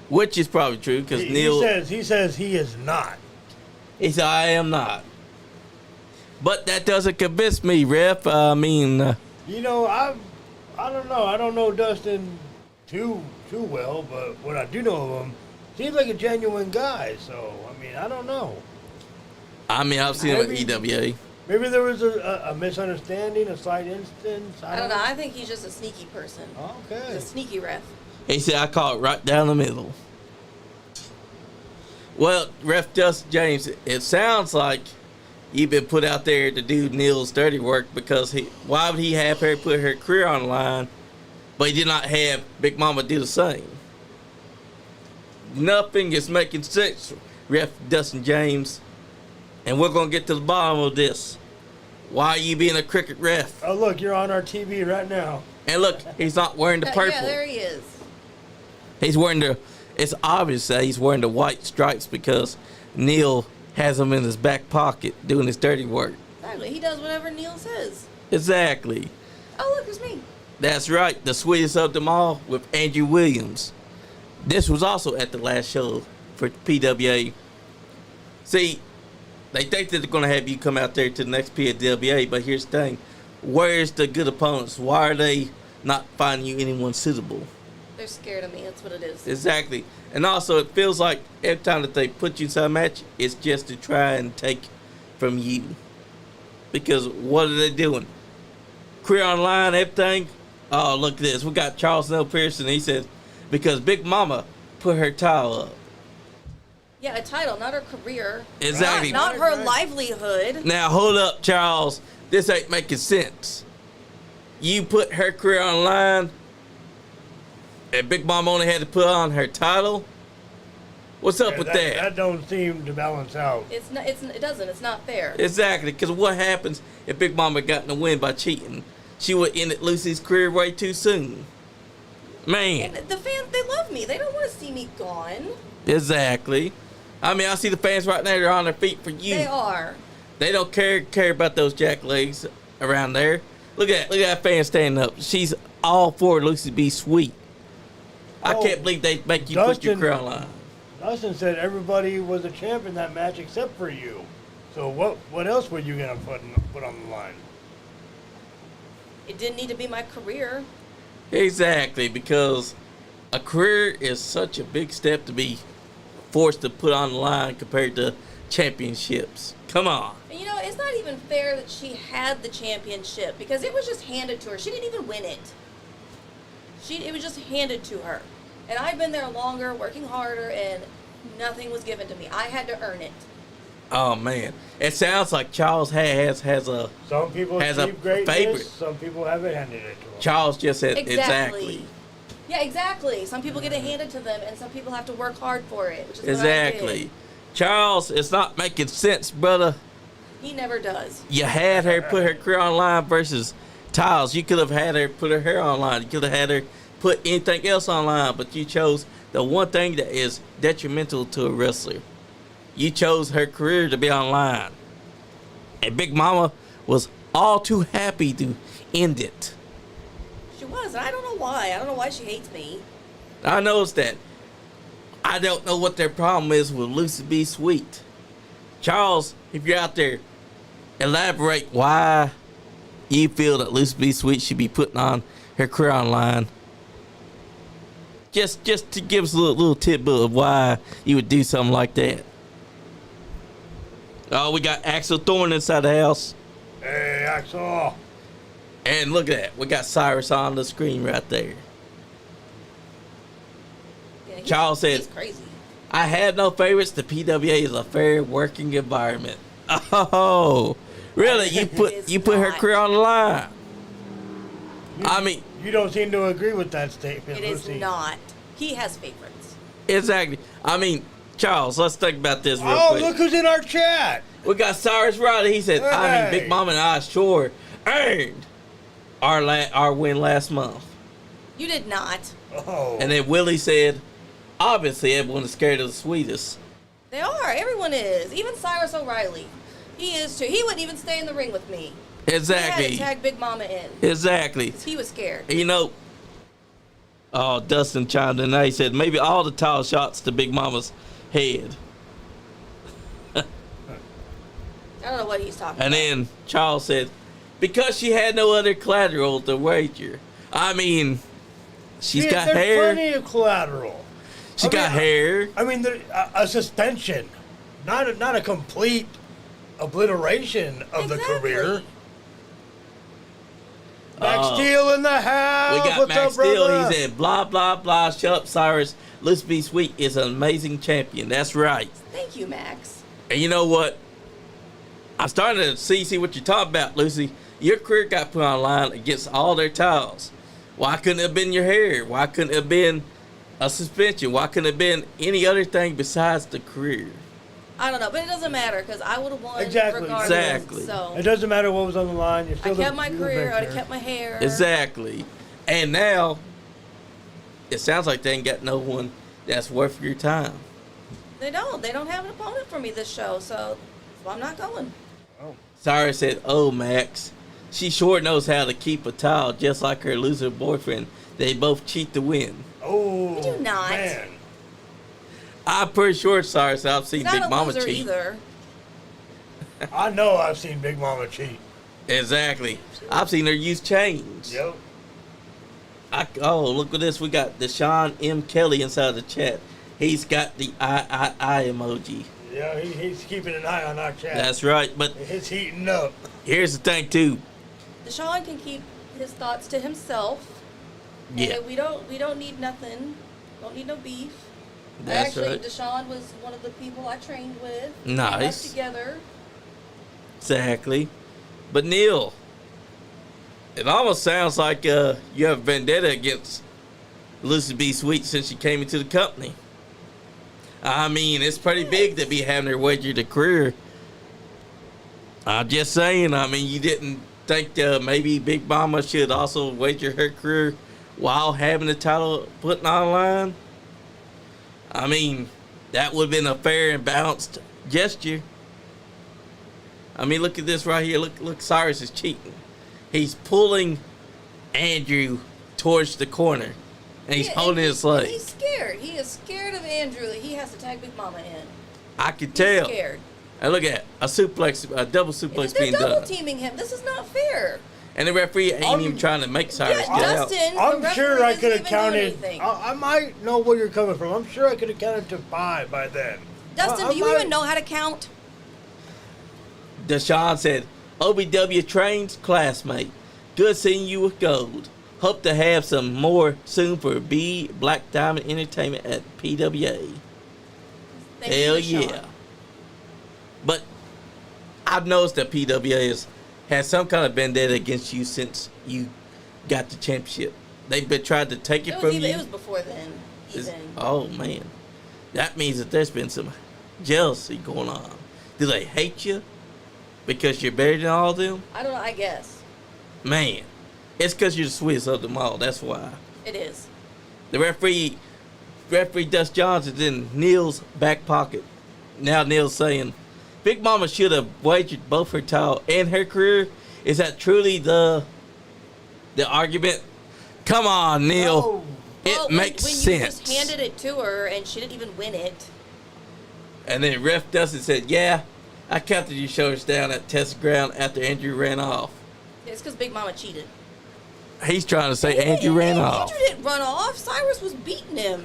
Which is probably true, because Neil... He says he is not. He said, I am not. But that doesn't convince me, Ref. I mean... You know, I don't know. I don't know Dustin too well, but what I do know of him, seems like a genuine guy. So I mean, I don't know. I've seen him at EWA. Maybe there was a misunderstanding, a slight instance. I don't know. I think he's just a sneaky person. He's Okay. a sneaky ref. He said, I call it right down the middle. Well, Ref Dustin James, it sounds like you've been put out there to do Neil's dirty work because why would he have her put her career on the line, but he did not have Big Mama do the same? Nothing is making sense, Ref Dustin James. And we're going to get to the bottom of this. Why are you being a cricket ref? Oh look, you're on our TV right now. And look, he's not wearing the purple. Yeah, there he is. He's wearing it's obvious that he's wearing the white stripes because Neil has them in his back pocket doing his dirty work. Exactly. He does whatever Neil says. Exactly. Oh, look, it's me. That's right. The sweetest of them all with Andrew Williams. This was also at the last show for PWA. See, they think that they're going to have you come out there to the next PWA, but here's the thing. Where's the good opponents? Why are they not finding you anyone suitable? They're scared of me. That's what it is. Exactly. And also, it feels like every time that they put you inside a match, it's just to try and take from you. Because what are they doing? Career online, everything. Oh, look at this. We got Charles Nell Pearson. He says, because Big Mama put her tile up. Yeah, a title, not her career. Exactly. Not her livelihood. Now, hold up, Charles. This ain't making sense. You put her career online, And Big Mom only had to put on her title. What's up with that? That don't seem to balance out. It doesn't. It's not fair. Exactly, because what happens if Big Mama gotten the win by cheating? She would end Lucy's career way too soon. Man. And the fans, they love me. They don't want to see me gone. Exactly. I mean, I see the fans right now. They're on their feet for you. They are. They don't care about those jack legs around there. Look at that fan standing up. She's all for Lucy be sweet. I can't believe they make you put your crown line. Dustin said everybody was a champ in that match except for you. So what else were you gonna put on the line? It didn't need to be my career. Exactly, because a career is such a big step to be forced to put on the line compared to championships. Come on. And you know, it's not even fair that she had the championship because it was just handed to her. She didn't even win it. It was just handed to her. And I've been there longer, working harder, and nothing was given to me. I had to earn it. Oh man, it sounds like Charles has a Some people has a achieve greatness, favorite. some people haven't handed it to them. Charles just said exactly. Yeah, exactly. Some people get it handed to them, and some people have to work hard for it. Which is what I Exactly. did. Charles, it's not making sense, brother. He never does. You had her put her career on line versus Tiles. You could have had her put her hair on line. You could have had her put anything else on line, but you chose the one thing that is detrimental to a wrestler. You chose her career to be on line. And Big Mama was all too happy to end it. She was, and I don't know why. I don't know why she hates me. I noticed that. I don't know what their problem is with Lucy B. Sweet. Charles, if you're out there, elaborate why you feel that Lucy B. Sweet should be putting on her career on line. Just to give us a little tidbit of why you would do something like that. Oh, we got Axel Thorne inside the house. Hey, Axel. And look at that. We got Cyrus on the screen right there. Yeah, Charles said, he's crazy. I had no favorites. The PWA is a fair working environment. Oh, really? You put her not. career on the line. I mean, You don't seem to agree with that statement, It is Lucy. not. He has favorites. exactly. I mean, Charles, let's think about this real Oh, quick. look who's in our chat. We got Cyrus Riley. He said, I mean, Hey. Big Mama and I sure earned our win last month. You did not. Oh. And then Willie said, obviously everyone is scared of the sweetest. They are. Everyone is. Even Cyrus O'Reilly. He is too. He wouldn't even stay in the ring with me. He had Exactly. to tag Big Mama in. Exactly. 'Cause he was scared. You know, oh, Dustin chimed in. He said maybe all the tall shots to Big Mama's head. I don't know what he's talking And about. then Charles said, because she had no other collateral to wager. I mean, she's got there's hair. plenty of collateral. She got mean, hair. I mean, a suspension, not a complete obliteration of the Exactly. career. Max Steel in the house. We got What's Max up, Steel. brother? He said, blah, blah, blah. Shut up, Cyrus. Let's Be Sweet is an amazing champion. That's right. Thank you, Max. And you know what? I'm starting to see what you're talking about, Lucy. Your career got put on line against all their titles. Why couldn't it have been your hair? Why couldn't it have been a suspension? Why couldn't it have been any other thing besides the career? I don't know, but it doesn't matter because I would have won Exactly. regardless. Exactly. It So doesn't matter what was on the line. You're I still kept my you're the career. I would have victor. kept my hair. Exactly. And now, it sounds like they ain't got no one that's worth your time. They don't. They don't have an opponent for me this show, so I'm not going. Cyrus said, oh, Max, she sure knows how to keep a towel just like her loser boyfriend. They both cheat to win. Oh, I do not. man. I'm pretty sure, Cyrus, I've seen He's Big not a Mama loser cheat. either. I know I've seen Big Mama cheat. Exactly. I've seen her use chains. Yep. Oh, look at this. We got Deshaun M. Kelly inside the chat. He's got the I emoji. Yeah, he's keeping an eye on our chat. That's right. But It's heating up. here's the thing, too. Deshaun can keep his thoughts to himself. Yeah. And we don't need nothing. Don't need no beef. That's Actually, right. Deshaun was one of the people I trained with. Nice. We worked together. Exactly. But Neil, it almost sounds like you have vendetta against Lucy B. Sweet since she came into the company. I mean, it's pretty big to be having her wager the career. I'm just saying, I mean, you didn't think maybe Big Mama should also wager her career while having the title put online? I mean, that would have been a fair and balanced gesture. I mean, look at this right here. Look, Cyrus is cheating. He's pulling Andrew towards the corner, and he's holding his leg. He's scared. He is scared of Andrew that he has to tag Big Mama in. I can tell. He's scared. And look at a double suplex They're being done. double teaming him. This is not fair. And the referee ain't even trying to make Cyrus get out. Dustin, I'm sure I could have even counted. doing anything. I might know where you're coming from. I'm sure I could have counted to 5 by then. Dustin, do you even know how to count? Deshaun said, OBW trains classmate. Good seeing you with gold. Hope to have some more soon for B Black Diamond Entertainment at PWA. Hell yeah. But I've noticed that PWA has some kind of vendetta against you since you got the championship. They've been trying to take it from you. It was before then. Oh, man. That means that there's been some jealousy going on. Do they hate you because you're better than all of them? I don't know, I guess. Man, it's because you're the sweetest of them all. That's why. It is. The referee Dust Johnson's in Neil's back pocket. Now Neil's saying, Big Mama should have wagered both her title and her career. Is that truly the argument? Come on, Neil. No. It makes when sense. You just handed it to her and she didn't even win it. And then ref Dustin said, yeah, I counted your shoulders down at test ground after Andrew ran off. It's because Big Mama cheated. He's trying to say Andrew ran off. Andrew didn't run off. Cyrus was beating him.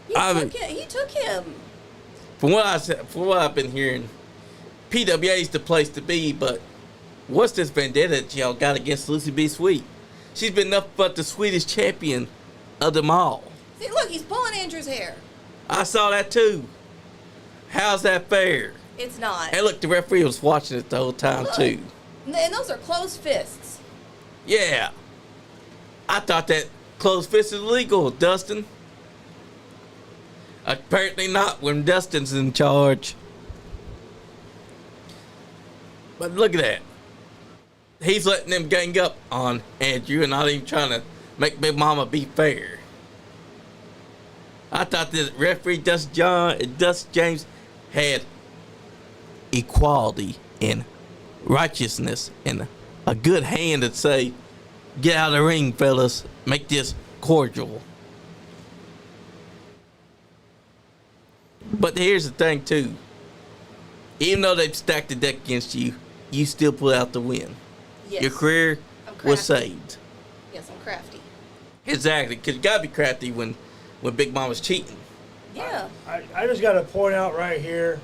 He took him. From what I've been hearing, PWA is the place to be, but what's this vendetta that y'all got against Lucy B. Sweet? She's been nothing but the sweetest champion of them all. See, look, he's pulling Andrew's hair. I saw that too. How's that fair? It's not. And look, the referee was watching it the whole time too. And those are closed fists. Yeah. I thought that closed fist is illegal, Dustin. Apparently not when Dustin's in charge. But look at that. He's letting them gang up on Andrew and not even trying to make Big Mama be fair. I thought that referee Dust James had equality and righteousness and a good hand to say, get out of the ring, fellas. Make this cordial. But here's the thing, too. Even though they've stacked the deck against you, you still pull out the win. Yes. Your career was saved. Yes, I'm crafty. Exactly, because you got to be crafty when Big Mama's cheating. Yeah. I just got to point out right here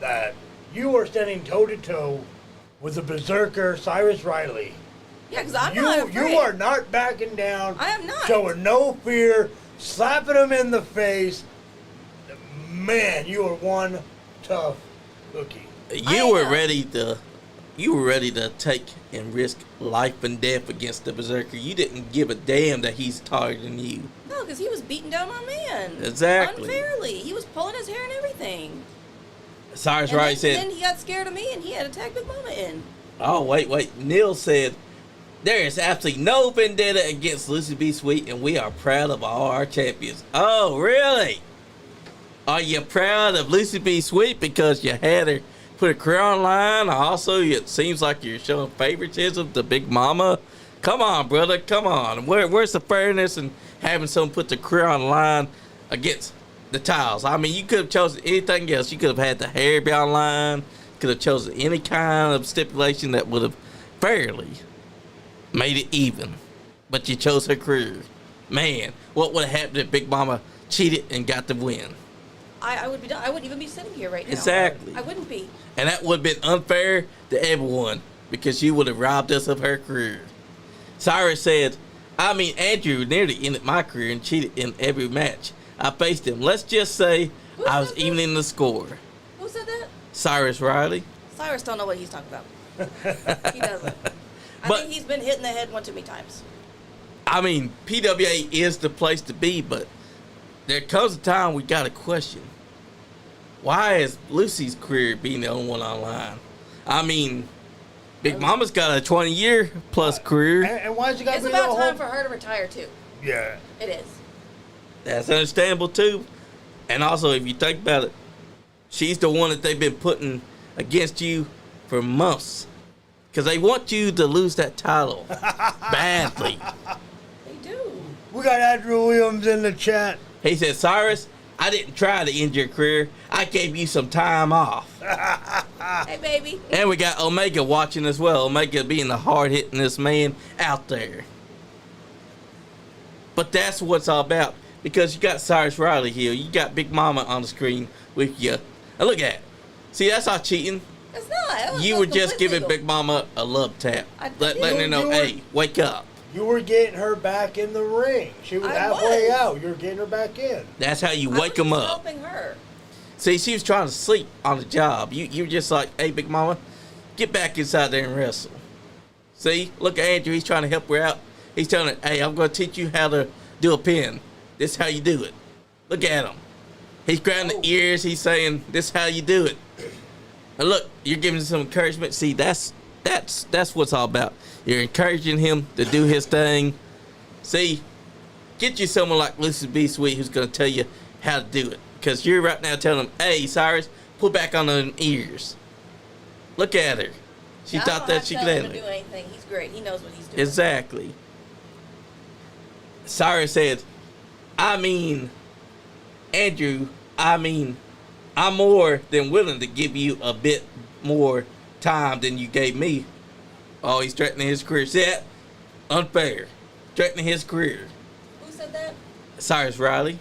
that you are standing toe-to-toe with the berserker Cyrus Riley. Yeah, because I'm not afraid. You are not backing down. I am not. Showing no fear, slapping him in the face. Man, you are one tough cookie. You were ready to take and risk life and death against the berserker. You didn't give a damn that he's taller than you. No, because he was beating down my man. Exactly. Unfairly. He was pulling his hair and everything. Cyrus Riley said. And then he got scared of me and he had to tag Big Mama in. Oh, wait. Neil said, there is absolutely no vendetta against Lucy B. Sweet, and we are proud of all our champions. Oh, really? Are you proud of Lucy B. Sweet because you had her put a career online? Also, it seems like you're showing favoritism to Big Mama. Come on, brother. Come on. Where's the fairness in having someone put the career online against the titles? I mean, you could have chosen anything else. You could have had the hair be online. Could have chosen any kind of stipulation that would have fairly made it even. But you chose her career. Man, what would have happened if Big Mama cheated and got the win? I would be done. I wouldn't even be sitting here right now. Exactly. I wouldn't be. And that would have been unfair to everyone because you would have robbed us of her career. Cyrus said, I mean, Andrew nearly ended my career and cheated in every match I faced him. Let's just say I was even in the score. Who said that? Cyrus Riley. Cyrus don't know what he's talking about. He doesn't. I think he's been hit in the head one too many times. I mean, PWA is the place to be, but there comes a time we got to question. Why is Lucy's career being the only one online? I mean, Big Mama's got a 20-year plus career. And why has it got to It's be about the time whole... for her to retire too. Yeah. It is. That's understandable too. And also, if you think about it, she's the one that they've been putting against you for months. Because they want you to lose that title badly. They do. We got Andrew Williams in the chat. He said, Cyrus, I didn't try to end your career. I gave you some time off. Hey, baby. And we got Omega watching as well. Omega being the hard-hittingest man out there. But that's what it's all about. Because you got Cyrus Riley here. You got Big Mama on the screen with you. And look at it. See, that's not cheating. It's not. You were just giving Big Mama a love tap. Letting her know, hey, wake up. You were getting her back in the ring. She was halfway out. You were getting her back in. That's how you wake them up. Helping her. See, she was trying to sleep on the job. You were just like, hey, Big Mama, get back inside there and wrestle. See, look at Andrew. He's trying to help her out. He's telling her, hey, I'm going to teach you how to do a pin. This is how you do it. Look at him. He's grabbing the ears. He's saying, this is how you do it. And look, you're giving him some encouragement. See, that's what it's all about. You're encouraging him to do his thing. See, get you someone like Lucy B. Sweet who's going to tell you how to do it. Because you're right now telling him, hey, Cyrus, pull back on them ears. Look at her. She thought that she could handle it. Do anything. He's great. He knows what he's doing. Exactly. Cyrus said, Andrew, I'm more than willing to give you a bit more time than you gave me. Oh, he's threatening his career. See that? Unfair. Threatening his career. Who said that? Cyrus Riley.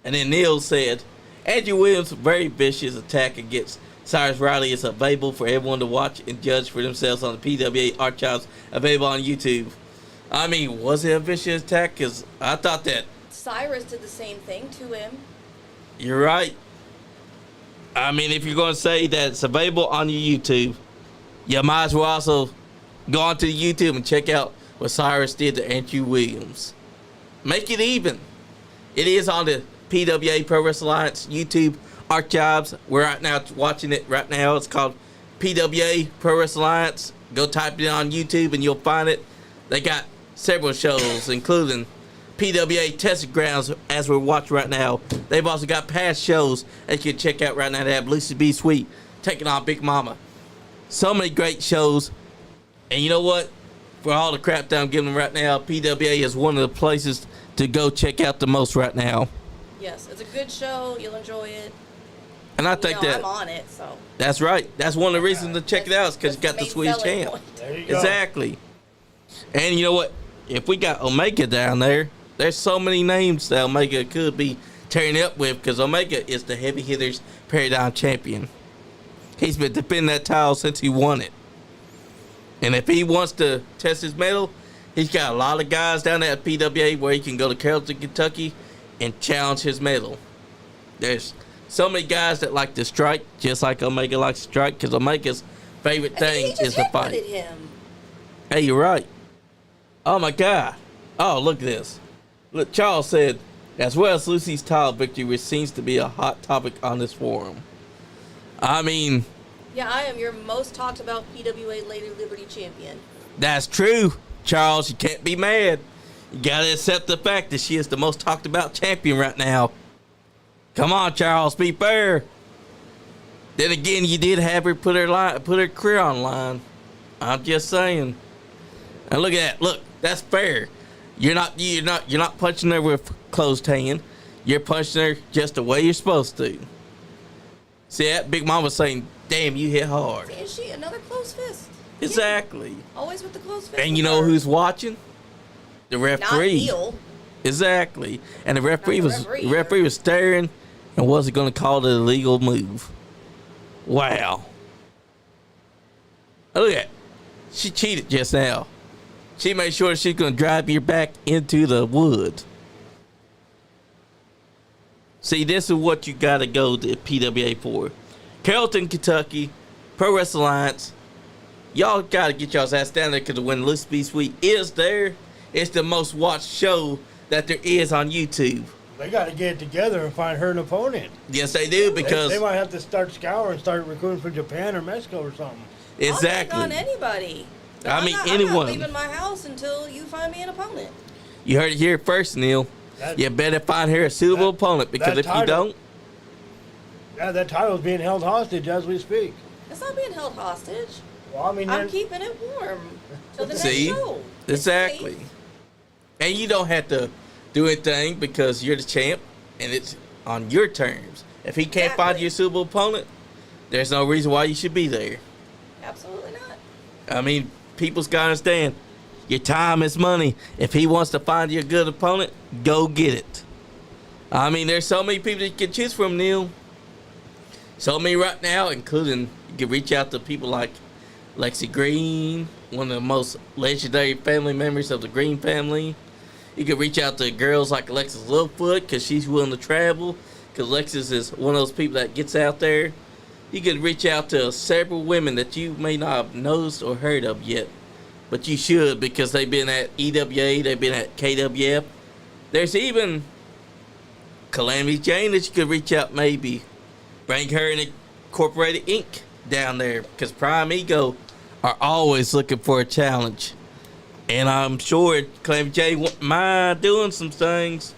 And then Neil said, Andrew Williams' very vicious attack against Cyrus Riley is available for everyone to watch and judge for themselves on the PWA archives available on YouTube. I mean, was it a vicious attack? Because I thought that... Cyrus did the same thing to him. You're right. I mean, if you're going to say that it's available on your YouTube, you might as well also go onto YouTube and check out what Cyrus did to Andrew Williams. Make it even. It is on the PWA Pro Wrestling Alliance YouTube archives. We're right now watching it right now. It's called PWA Pro Wrestling Alliance. Go type it on YouTube and you'll find it. They got several shows, including PWA Testing Grounds, as we're watching right now. They've also got past shows that you can check out right now. They have Lucy B. Sweet taking on Big Mama. So many great shows. And you know what? For all the crap that I'm giving them right now, PWA is one of the places to go check out the most right now. Yes, it's a good show. You'll enjoy it. And I think that I'm on it, so. That's right. That's one of the reasons to check it out is because you got the Swedish champ. There you go. Exactly. And you know what? If we got Omega down there, there's so many names that Omega could be tearing up with because Omega is the Heavy Hitters Paradigm Champion. He's been defending that title since he won it. And if he wants to test his mettle, he's got a lot of guys down there at PWA where he can go to Carrollton, Kentucky and challenge his mettle. There's so many guys that like to strike, just like Omega likes to strike, because Omega's favorite thing is to fight. Him. Hey, you're right. Oh, my God. Oh, look at this. Look, Charles said, as well as Lucy's title victory, which seems to be a hot topic on this forum. I mean... Yeah, I am your most talked about PWA Lady Liberty champion. That's true, Charles. You can't be mad. You got to accept the fact that she is the most talked about champion right now. Come on, Charles, be fair. Then again, you did have her put her career on the line. I'm just saying. And look at that. Look, that's fair. You're not punching her with closed hand. You're punching her just the way you're supposed to. See that? Big Mama saying, "Damn, you hit hard." See, is she another closed fist? Exactly. Yeah. Always with the closed fist. And you know who's watching? The referee. Not Neil. Exactly. And the referee was staring and wasn't going to call it a legal move. Wow. Look at that. She cheated just now. She made sure she's going to drive your back into the wood. See, this is what you got to go to PWA for. Carrollton, Kentucky, Pro Wrestling Alliance. y'all gotta get y'all's ass down there because when Lucy B. Sweet is there, it's the most watched show that there is on YouTube. They got to get it together and find her an opponent. Yes, they do because They might have to start scouring and start recruiting from Japan or Mexico or something. exactly. I'll take on anybody. I mean, I'm anyone. not leaving my house until you find me an opponent. You heard it here first, Neil. You better find her a suitable opponent because if you don't, yeah, that title's being held hostage as we speak. It's not being held hostage. Well, I mean, I'm keeping it warm till the next see, show. It's exactly. safe. And you don't have to do anything because you're the champ and it's on your terms. If he can't find Exactly. your suitable opponent, there's no reason why you should be there. Absolutely not. I mean, people's got to understand your time is money. If he wants to find you a good opponent, go get it. I mean, there's so many people that you can choose from, Neil. So many right now, including you can reach out to people like Lexi Green, one of the most legendary family members of the Green family. You can reach out to girls like Alexis Littlefoot because she's willing to travel. Because Alexis is one of those people that gets out there. You could reach out to several women that you may not have noticed or heard of yet. But you should because they've been at EWA, they've been at KWF. There's even Calamity Jane that you could reach out maybe. Bring her in Incorporated Inc. down there because Prime Ego are always looking for a challenge. And I'm sure Calamity Jane wouldn't mind doing some things.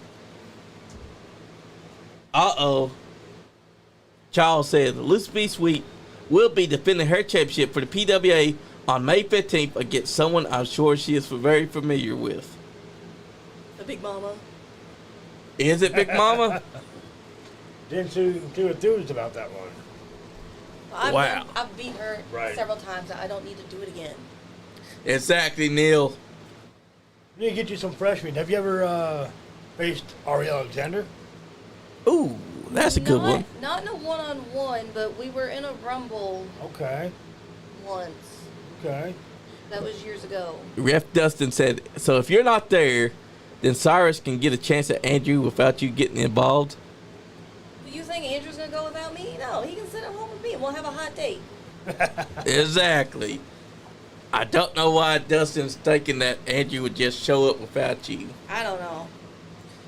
Charles said Lucy B. Sweet will be defending her championship for the PWA on May 15th against someone I'm sure she is very familiar with. The Big Mama. Is it Big Mama? Didn't too enthused about that one. Wow. I've beat her several times. I don't need to do it again. Exactly, Neil. We need to get you some fresh meat. Have you ever faced Ari Alexander? Ooh, that's a good one. Not in a one-on-one, but we were in a Rumble Okay. once. Okay. That was years ago. Ref Dustin said, so if you're not there, then Cyrus can get a chance at Andrew without you getting involved. Do you think Andrew's going to go without me? No, he can sit at home with me and we'll have a hot date. Exactly. I don't know why Dustin's thinking that Andrew would just show up without you. I don't know.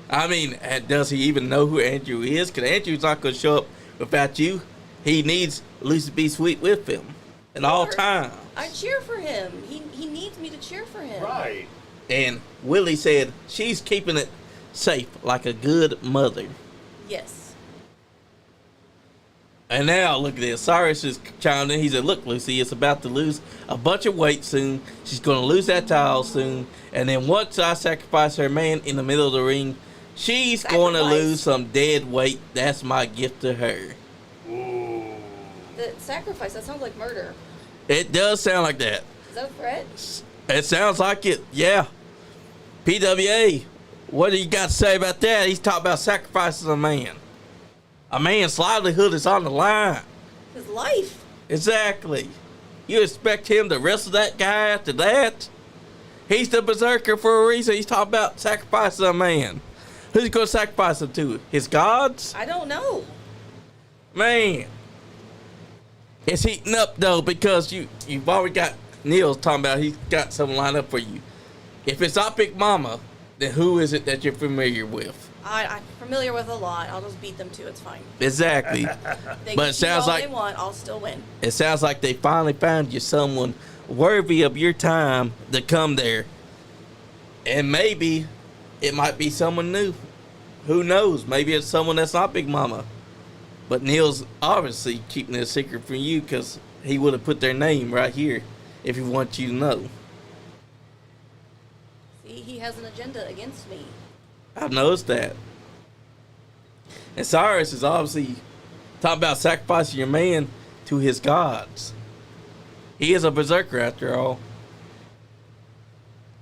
I mean, does he even know who Andrew is? Because Andrew's not going to show up without you. He needs Lucy B. Sweet with him at all times. I cheer for him. He needs me to cheer for him. Right. And Willie said she's keeping it safe like a good mother. Yes. And now, look at this. Cyrus is chiming in. He said, look, Lucy is about to lose a bunch of weight soon. She's going to lose that title soon. And then once I sacrifice her man in the middle of the ring, she's going to lose some dead weight. That's my gift to her. Ooh. The sacrifice, that sounds like murder. It does sound like that. Is that a threat? It sounds like it, yeah. PWA, what do you got to say about that? He's talking about sacrificing a man. A man's livelihood is on the line. His life. Exactly. You expect him to wrestle that guy after that? He's the berserker for a reason. He's talking about sacrificing a man. Who's he going to sacrifice him to? His gods? I don't know. Man. It's heating up, though, because you've already got Neil's talking about he's got someone lined up for you. If it's not Big Mama, then who is it that you're familiar with? I'm familiar with a lot. I'll just beat them too. It's fine. Exactly. They But can it sounds cheat all like they want. I'll still win. it sounds like they finally found you someone worthy of your time to come there. And maybe it might be someone new. Who knows? Maybe it's someone that's not Big Mama. But Neil's obviously keeping it a secret from you because he would have put their name right here if he wants you to know. See, he has an agenda against me. I've noticed that. And Cyrus is obviously talking about sacrificing your man to his gods. He is a berserker after all.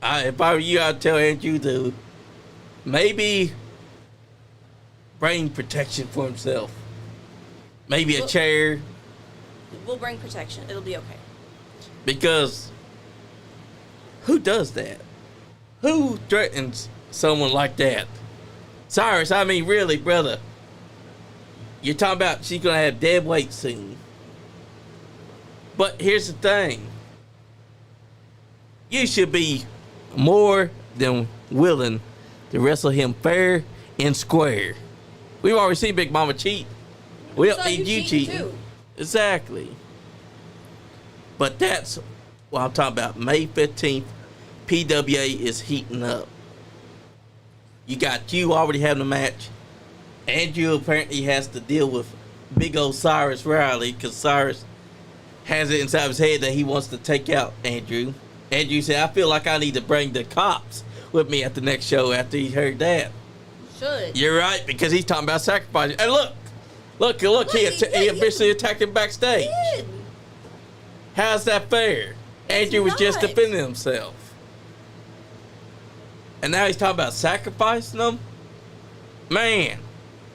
If I were you, I'd tell Andrew to maybe bring protection for himself. Maybe a chair. We'll bring protection. It'll be okay. Because who does that? Who threatens someone like that? Cyrus, I mean, really, brother. You're talking about she's going to have dead weight soon. But here's the thing. you should be more than willing to wrestle him fair and square. We've already seen Big Mama cheat. We don't need you cheating. Too. Exactly. But that's what I'm talking about. May 15th, PWA is heating up. You got you already having a match. Andrew apparently has to deal with big old Cyrus Riley because Cyrus has it inside his head that he wants to take out Andrew. Andrew said, I feel like I need to bring the cops with me at the next show after he heard that. Should. You're right, because he's talking about sacrificing. And look, he officially attacked him backstage. He did. How's that fair? Andrew was just defending himself. And now he's talking about sacrificing them? Man,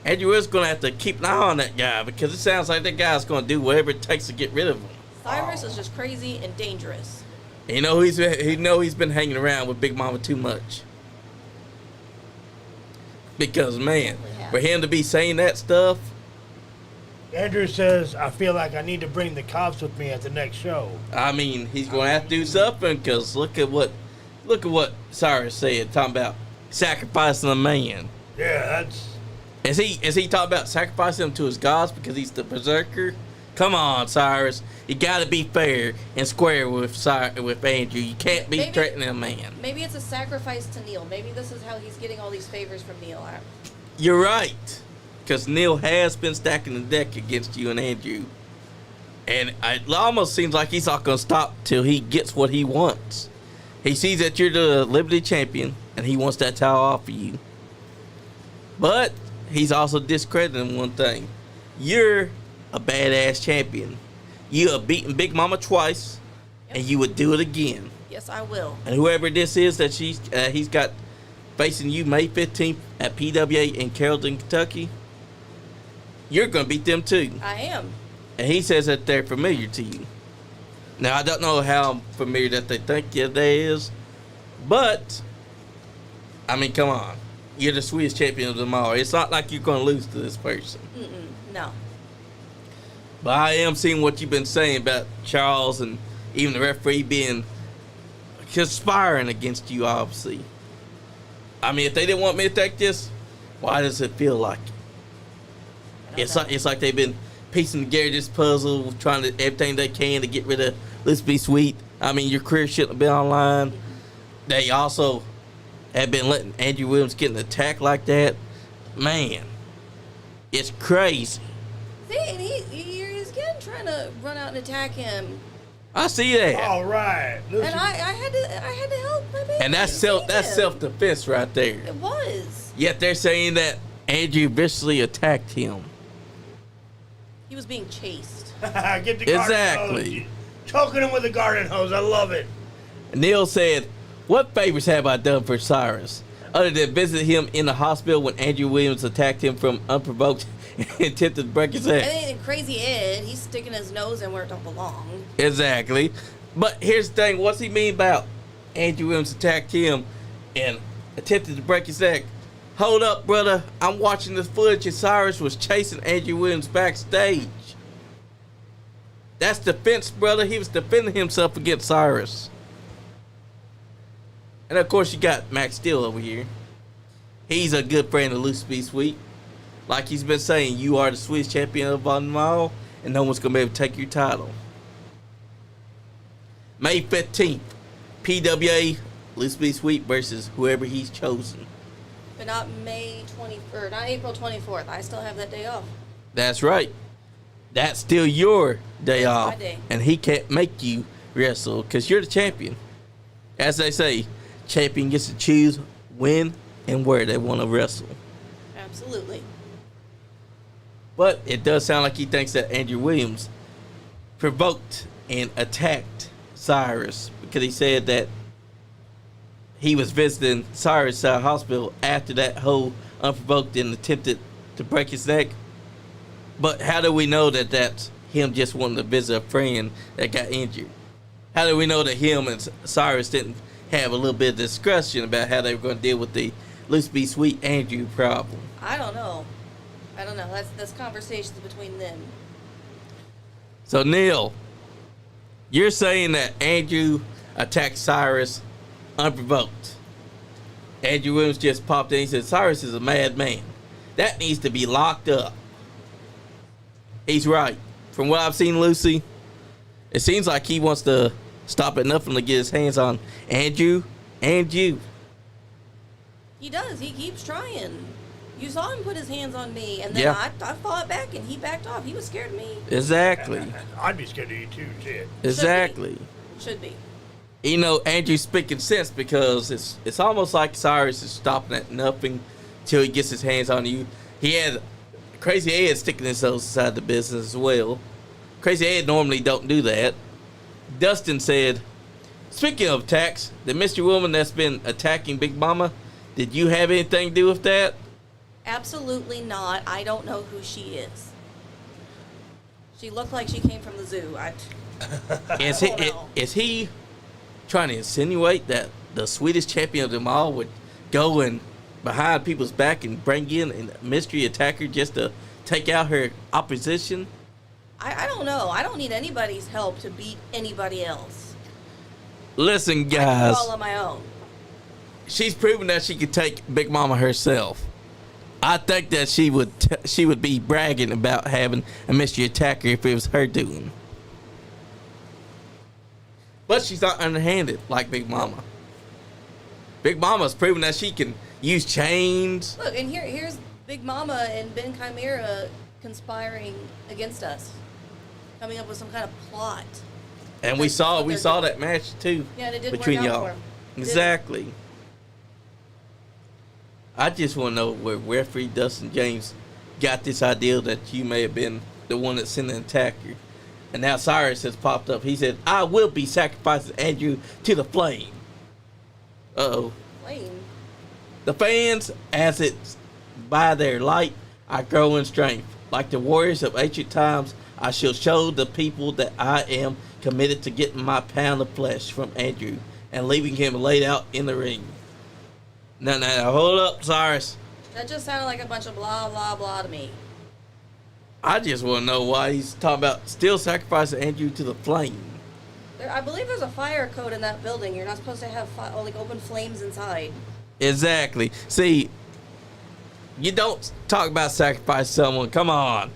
Andrew is going to have to keep an eye on that guy because it sounds like that guy's going to do whatever it takes to get rid of him. Cyrus is just crazy and dangerous. You know he's been hanging around with Big Mama too much. Because, man, for him to be saying that stuff. Andrew says, I feel like I need to bring the cops with me at the next show. I mean, he's going to have to do something because look at what Cyrus said, talking about sacrificing a man. Yeah, that's... Is he talking about sacrificing him to his gods because he's the berserker? Come on, Cyrus. You got to be fair and square with Andrew. You can't be threatening a man. Maybe it's a sacrifice to Neil. Maybe this is how he's getting all these favors from Neil. You're right. Because Neil has been stacking the deck against you and Andrew. And it almost seems like he's not going to stop till he gets what he wants. He sees that you're the Liberty champion, and he wants that title off of you. But he's also discrediting one thing. You're a badass champion. You have beaten Big Mama twice, and you would do it again. Yes, I will. And whoever this is that he's got facing you May 15th at PWA in Carrollton, Kentucky, you're going to beat them too. I am. And he says that they're familiar to you. Now, I don't know how familiar that they think that is, but, I mean, come on. You're the sweetest champion of them all. It's not like you're going to lose to this person. No. But I am seeing what you've been saying about Charles and even the referee being conspiring against you, obviously. I mean, if they didn't want me to take this, why does it feel like it? It's like they've been piecing together this puzzle, trying to everything they can to get rid of Let's Be Sweet. I mean, your career shouldn't have been online. They also have been letting Andrew Williams get an attack like that. Man, it's crazy. See, and he's again trying to run out and attack him. I see that. All right. And I had to help my baby. And that's self-defense right there. It was. Yet they're saying that Andrew viciously attacked him. He was being chased. Get the garden hose. Choking him with a garden hose. I love it. Neil said, what favors have I done for Cyrus? Other than visit him in the hospital when Andrew Williams attacked him from unprovoked and attempted to break his head. And then Crazy Ed, he's sticking his nose in where it don't belong. Exactly. But here's the thing. What's he mean about Andrew Williams attacked him and attempted to break his neck? Hold up, brother. I'm watching this footage and Cyrus was chasing Andrew Williams backstage. That's defense, brother. He was defending himself against Cyrus. And of course, you got Max Steel over here. He's a good friend of Loose Be Sweet. Like he's been saying, you are the sweetest champion of them all, and no one's going to be able to take your title. May 15th, PWA, Loose Be Sweet versus whoever he's chosen. But not not April 24th. I still have that day off. That's right. That's still your day off. My day. And he can't make you wrestle because you're the champion. As they say, champion gets to choose when and where they want to wrestle. Absolutely. But it does sound like he thinks that Andrew Williams provoked and attacked Cyrus because he said that he was visiting Cyrus at hospital after that whole unprovoked and attempted to break his neck. But how do we know that that's him just wanting to visit a friend that got injured? How do we know that him and Cyrus didn't have a little bit of discussion about how they were going to deal with the Let's Be Sweet Andrew problem? I don't know. That's conversations between them. So, Neil, you're saying that Andrew attacked Cyrus unprovoked. Andrew Williams just popped in and said, Cyrus is a madman. That needs to be locked up. He's right. From what I've seen, Lucy, it seems like he wants to stop at nothing to get his hands on Andrew and you. He does. He keeps trying. You saw him put his hands on me, and then Yeah. I fought back, and he backed off. He was scared of me. Exactly. I'd be scared of you too, shit. Exactly. Should be. You know, Andrew's speaking sense because it's almost like Cyrus is stopping at nothing till he gets his hands on you. He had Crazy Ed sticking his nose inside the business as well. Crazy Ed normally don't do that. Dustin said, speaking of attacks, the mystery woman that's been attacking Big Mama, did you have anything to do with that? Absolutely not. I don't know who she is. She looked like she came from the zoo. Is he trying to insinuate that the sweetest champion of them all would go and behind people's back and bring in a mystery attacker just to take out her opposition? I don't know. I don't need anybody's help to beat anybody else. Listen, I can guys, do all on my own. she's proven that she could take Big Mama herself. I think that she would be bragging about having a mystery attacker if it was her doing. But she's not underhanded like Big Mama. Big Mama's proven that she can use chains. Look, and here's Big Mama and Ben Chimera conspiring against us, coming up with some kind of plot. And we saw that match too. Yeah, it didn't between work out y'all. for 'em. Exactly. I just want to know where referee Dustin James got this idea that you may have been the one that sent an attacker. And now Cyrus has popped up. He said, I will be sacrificing Andrew to the flame. Uh-oh. Flame. The fans, as it's by their light, I grow in strength. Like the warriors of ancient times, I shall show the people that I am committed to getting my pound of flesh from Andrew and leaving him laid out in the ring. Now, hold up, Cyrus. That just sounded like a bunch of blah, blah, blah to me. I just want to know why he's talking about still sacrificing Andrew to the flame. I believe there's a fire code in that building. You're not supposed to have open flames inside. Exactly. See, you don't talk about sacrifice someone. Come on.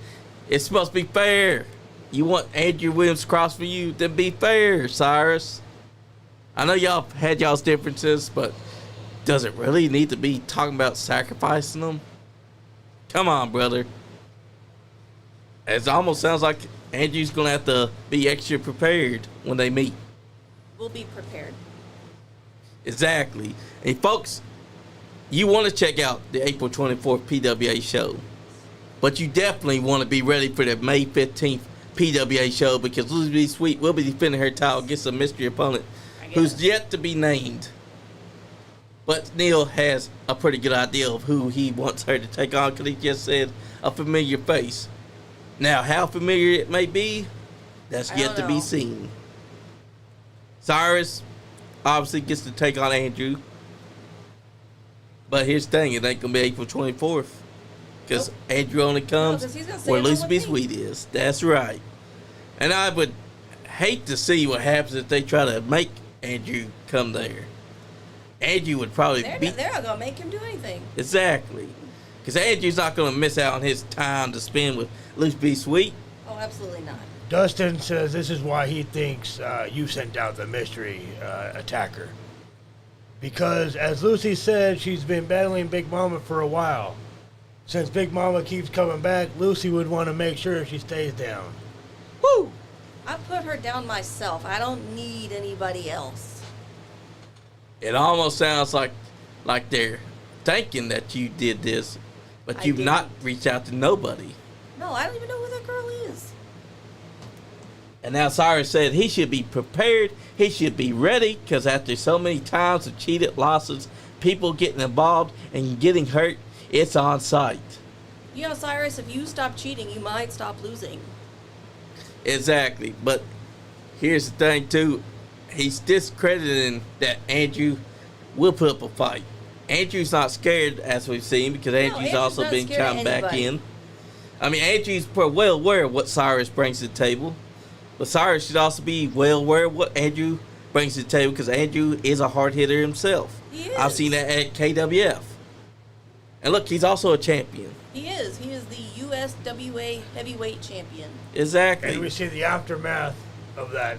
It's supposed to be fair. You want Andrew Williams across for you, then be fair, Cyrus. I know y'all had y'all's differences, but does it really need to be talking about sacrificing them? Come on, brother. It almost sounds like Andrew's going to have to be extra prepared when they meet. We'll be prepared. Exactly. Hey, folks, you want to check out the April 24th PWA show, but you definitely want to be ready for the May 15th PWA show because Lucy B. Sweet will be defending her title against a mystery opponent who's yet to be named. But Neil has a pretty good idea of who he wants her to take on because he just said a familiar face. Now, how familiar it may be, that's yet to be seen. Cyrus obviously gets to take on Andrew. But here's the thing, it ain't going to be April 24th. Because Andrew only comes where Lucy B. Sweet is. That's right. And I would hate to see what happens if they try to make Andrew come there. Andrew would probably They're not going to make him do anything. Exactly. Because Andrew's not going to miss out on his time to spend with Lucy B. Sweet. Oh, absolutely not. Dustin says this is why he thinks you sent out the mystery attacker. Because, as Lucy said, she's been battling Big Mama for a while. Since Big Mama keeps coming back, Lucy would want to make sure she stays down. Woo! I put her down myself. I don't need anybody else. It almost sounds like they're thinking that you did this, but you've not reached out to nobody. No, I don't even know who that girl is. And now Cyrus said he should be prepared, he should be ready, because after so many times of cheated losses, people getting involved and getting hurt, it's on sight. You know, Cyrus, if you stop cheating, you might stop losing. Exactly. But here's the thing, too. He's discrediting that Andrew will put up a fight. Andrew's not scared, as we've seen, because Andrew's also been counted back in. I mean, Andrew's well aware of what Cyrus brings to the table. But Cyrus should also be well aware of what Andrew brings to the table because Andrew is a hard hitter himself. He is. I've seen that at KWF. And look, he's also a champion. He is. He is the USWA heavyweight champion. Exactly. And we see the aftermath of that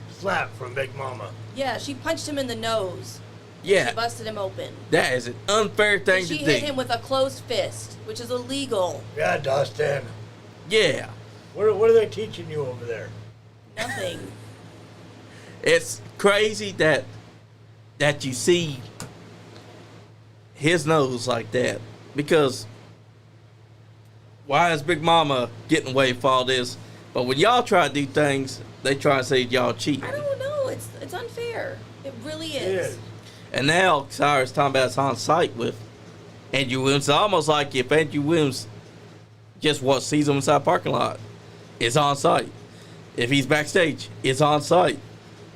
slap from Big Mama. Yeah, she punched him in the nose. Yeah. She busted him open. That is an unfair thing She to hit do. him with a closed fist, which is illegal. Yeah, Dustin. Yeah. What are they teaching you over there? Nothing. It's crazy that you see his nose like that, because why is Big Mama getting away with all this? But when y'all try to do things, they try to say y'all cheating. I don't know. It's unfair. It really is. It is. And now Cyrus talking about it's on site with Andrew Williams. It's almost like if Andrew Williams just sees him inside the parking lot, it's on site. If he's backstage, it's on site.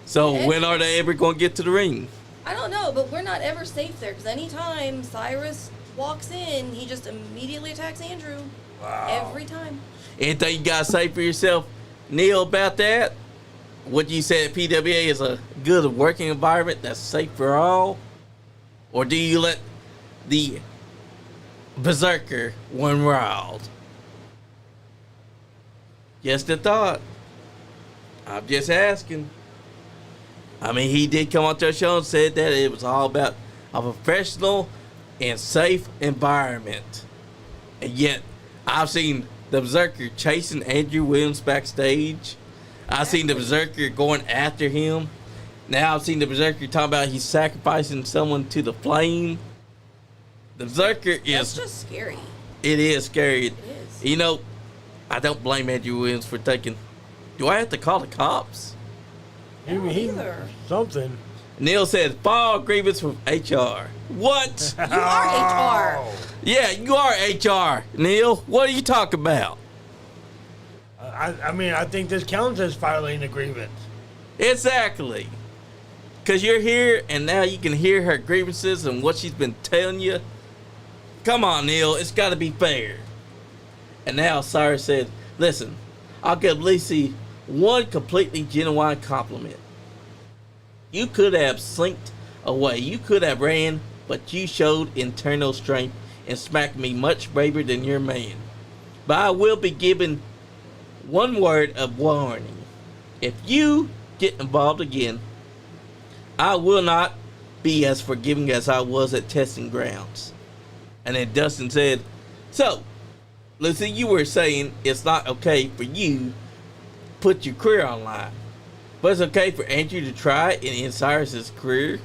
So Okay. when are they ever going to get to the ring? I don't know, but we're not ever safe there because anytime Cyrus walks in, he just immediately attacks Andrew. Wow. Every time. Anything you got to say for yourself, Neil, about that? What you said PWA is a good working environment that's safe for all? Or do you let the berserker run wild? Just a thought. I'm just asking. I mean, he did come on to our show and said that it was all about a professional and safe environment. And yet, I've seen the Berserker chasing Andrew Williams backstage. I've seen the Berserker going after him. Now I've seen the Berserker talking about he's sacrificing someone to the flame. The Berserker That's is... just scary. It is scary. It is. You know, I don't blame Andrew Williams for thinking, do I have to call the cops? He either. something. Neil said, file grievance with HR. What? You are HR. Yeah, you are HR, Neil. What are you talking about? I mean, I think this counts as filing a grievance. Exactly. Because you're here, and now you can hear her grievances and what she's been telling you. Come on, Neil. It's got to be fair. And now Cyrus said, listen, I'll give Lacey one completely genuine compliment. You could have slinked away. You could have ran, but you showed internal strength and smacked me much braver than your man. But I will be giving one word of warning. If you get involved again, I will not be as forgiving as I was at testing grounds. And then Dustin said, so, Lucy, you were saying it's not okay for you to put your career online, but it's okay for Andrew to try and end Cyrus's career?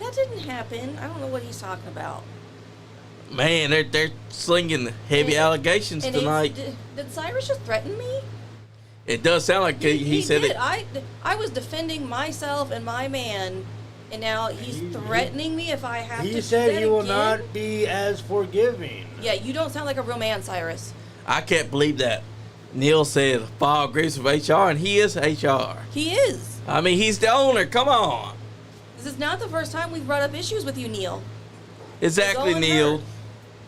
That didn't happen. I don't know what he's talking about. Man, they're slinging heavy allegations And tonight. Did Cyrus just threaten me? It does sound like he said did. it. I was defending myself and my man, and now he's threatening me if I have to. He said do that he will again? not be as forgiving. Yeah, you don't sound like a real man, Cyrus. I can't believe that. Neil said file grievance with HR, and he is HR. He is. I mean, he's the owner. Come on. This is not the first time we've brought up issues with you, Neil. Exactly, Going Neil. hurt.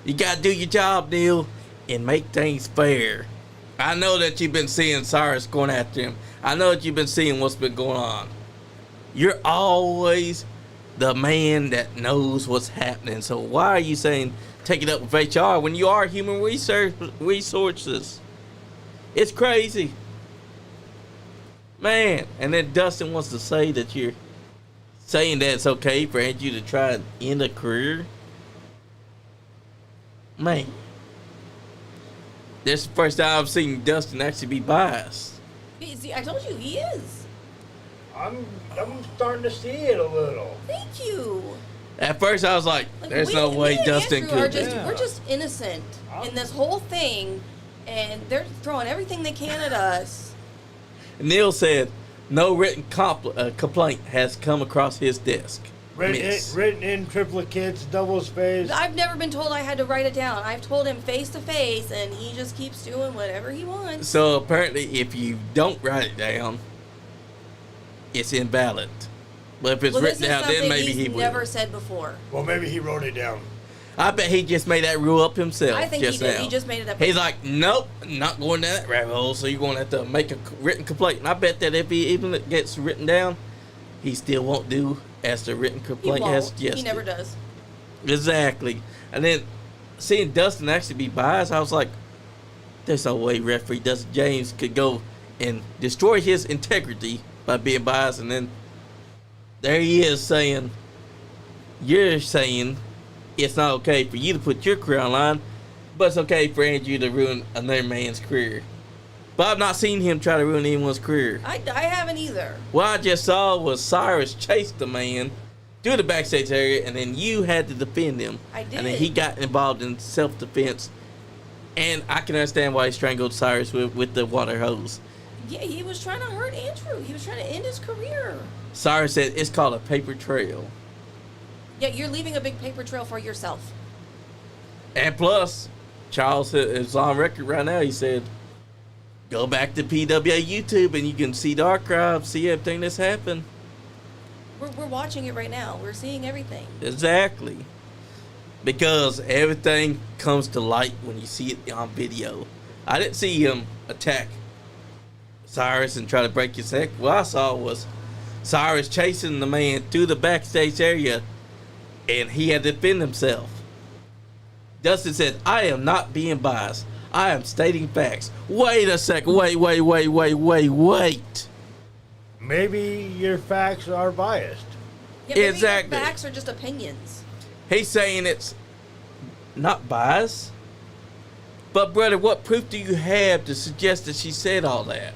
You got to do your job, Neil, and make things fair. I know that you've been seeing Cyrus going after him. I know that you've been seeing what's been going on. You're always the man that knows what's happening. So why are you saying take it up with HR when you are human resources? It's crazy. Man, and then Dustin wants to say that you're saying that it's okay for Andrew to try and end a career. Man, this is the first time I've seen Dustin actually be biased. See, I told you he is. I'm starting to see it a little. Thank you. At first, I was like, "There's we- no way me and Dustin Andrew are could." just, Yeah. We're just innocent in this whole thing, and they're throwing everything they can at us. Neil said, "No written complaint has come across his desk." Miss. Written in triplicates, double space. I've never been told I had to write it down. I've told him face to face, and he just keeps doing whatever he wants. So apparently, if you don't write it down, it's invalid. But if it's Well, written this is down, then something maybe he's he will. never said before. Well, maybe he wrote it down. I bet he just made that rule up himself. I think just he did. now. He just made it up. He's like, nope, not going down that rabbit hole. So you're going to have to make a written complaint. And I bet that if he even gets written down, he still won't do as the written complaint has suggested. He never does. Exactly. And then seeing Dustin actually be biased, I was like, there's no way referee Dustin James could go and destroy his integrity by being biased. And then there he is saying, you're saying it's not okay for you to put your career online, but it's okay for Andrew to ruin another man's career. But I've not seen him try to ruin anyone's career. I haven't either. What I just saw was Cyrus chased the man through the backstage area, and then you had to defend him. I did. And then he got involved in self-defense. And I can understand why he strangled Cyrus with the water hose. Yeah, he was trying to hurt Andrew. He was trying to end his career. Cyrus said it's called a paper trail. Yeah, you're leaving a big paper trail for yourself. And Charles is on record right now. He said, go back to PWA YouTube and you can see the archive, see everything that's happened. We're watching it right now. We're seeing everything. Exactly. Because everything comes to light when you see it on video. I didn't see him attack Cyrus and try to break his neck. What I saw was Cyrus chasing the man through the backstage area, and he had to defend himself. Dustin said, I am not being biased. I am stating facts. Wait a second. Wait. Maybe your facts are biased. Yeah, maybe Exactly. your facts are just opinions. He's saying it's not biased. But, brother, what proof do you have to suggest that she said all that?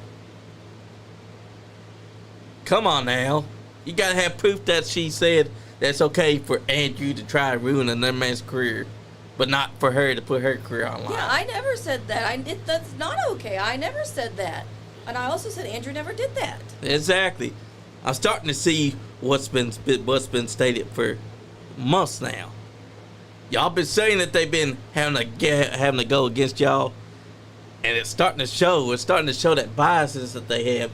Come on now. You got to have proof that she said that's okay for Andrew to try to ruin another man's career, but not for her to put her career online. Yeah, I never said that. That's not okay. I never said that. And I also said Andrew never did that. Exactly. I'm starting to see what's been stated for months now. Y'all been saying that they've been having to go against y'all, and it's starting to show. It's starting to show that biases that they have.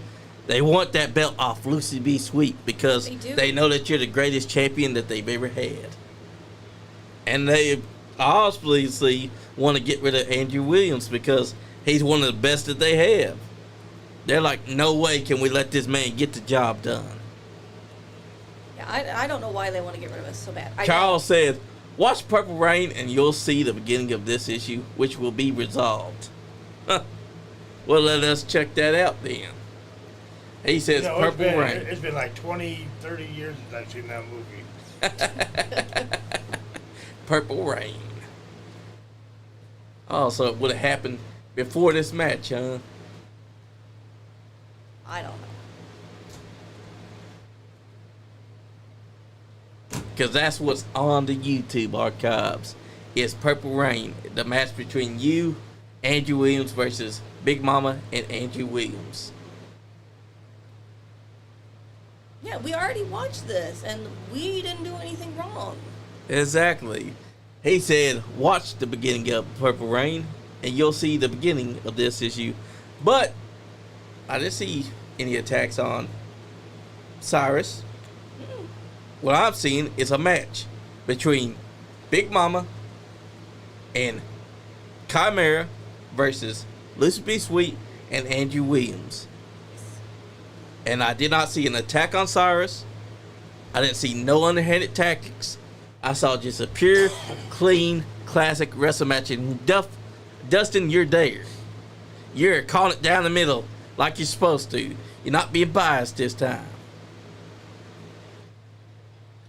They want that belt off Lucy B. Sweet because they know that you're the greatest champion that they've ever had, and they obviously want to get rid of Andrew Williams because he's one of the best that they have. They're like, no way can we let this man get the job done. Yeah, I don't know why they want to get rid of us so bad. Charles said, watch Purple Rain and you'll see the beginning of this issue, which will be resolved. Well, let us check that out then. He says Purple Rain. It's been like 20, 30 years since I've seen that movie. Purple Rain. Oh, so it would have happened before this match, huh? I don't know. Because that's what's on the YouTube archives. Is Purple Rain, the match between you, Andrew Williams versus Big Mama and Andrew Williams. Yeah, we already watched this, and we didn't do anything wrong. Exactly. He said, watch the beginning of Purple Rain, and you'll see the beginning of this issue. But I didn't see any attacks on Cyrus. What I've seen is a match between Big Mama and Chimera versus Lucy B. Sweet and Andrew Williams. And I did not see an attack on Cyrus. I didn't see no underhanded tactics. I saw just a pure, clean, classic wrestling match. And Dustin, you're there. You're calling it down the middle like you're supposed to. You're not being biased this time.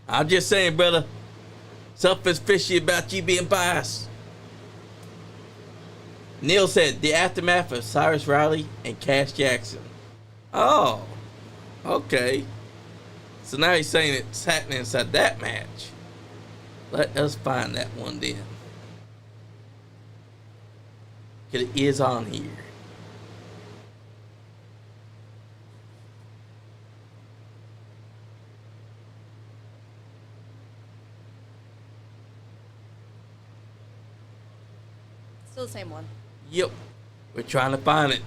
I'm just saying, brother. Something's fishy about you being biased. Neil said, the aftermath of Cyrus Riley and Cash Jackson. Oh, okay. So now he's saying it's happening inside that match. Let us find that one then. Because it is on here. Still the same one. Yep. We're trying to find it.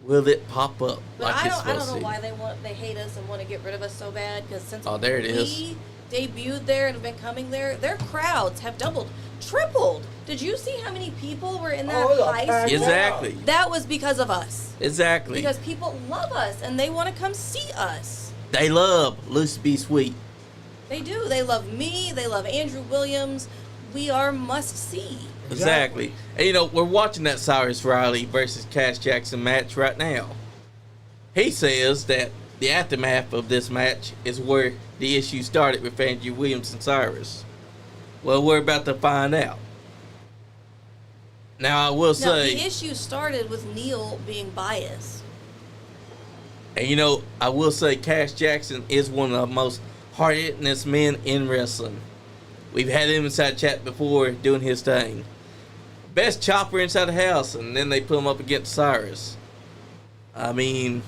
Will it pop up But like I it's don't supposed know to? why they hate us and want to get rid of us so bad. Because since Oh, there it is. we debuted there and have been coming there, their crowds have doubled, tripled. Did you see how many people were in that high school? Exactly. That was because of us. Exactly. Because people love us and they want to come see us. They love Lucy B. Sweet. They do. They love me. They love Andrew Williams. We are must see. Exactly. And you know, we're watching that Cyrus Riley versus Cash Jackson match right now. He says that the aftermath of this match is where the issue started with Andrew Williams and Cyrus. Well, we're about to find out. Now, I will say... the issue started with Neil being biased. And you know, I will say Cash Jackson is one of the most hard-hittingest men in wrestling. We've had him inside chat before doing his thing. Best chopper inside the house, and then they put him up against Cyrus. I mean,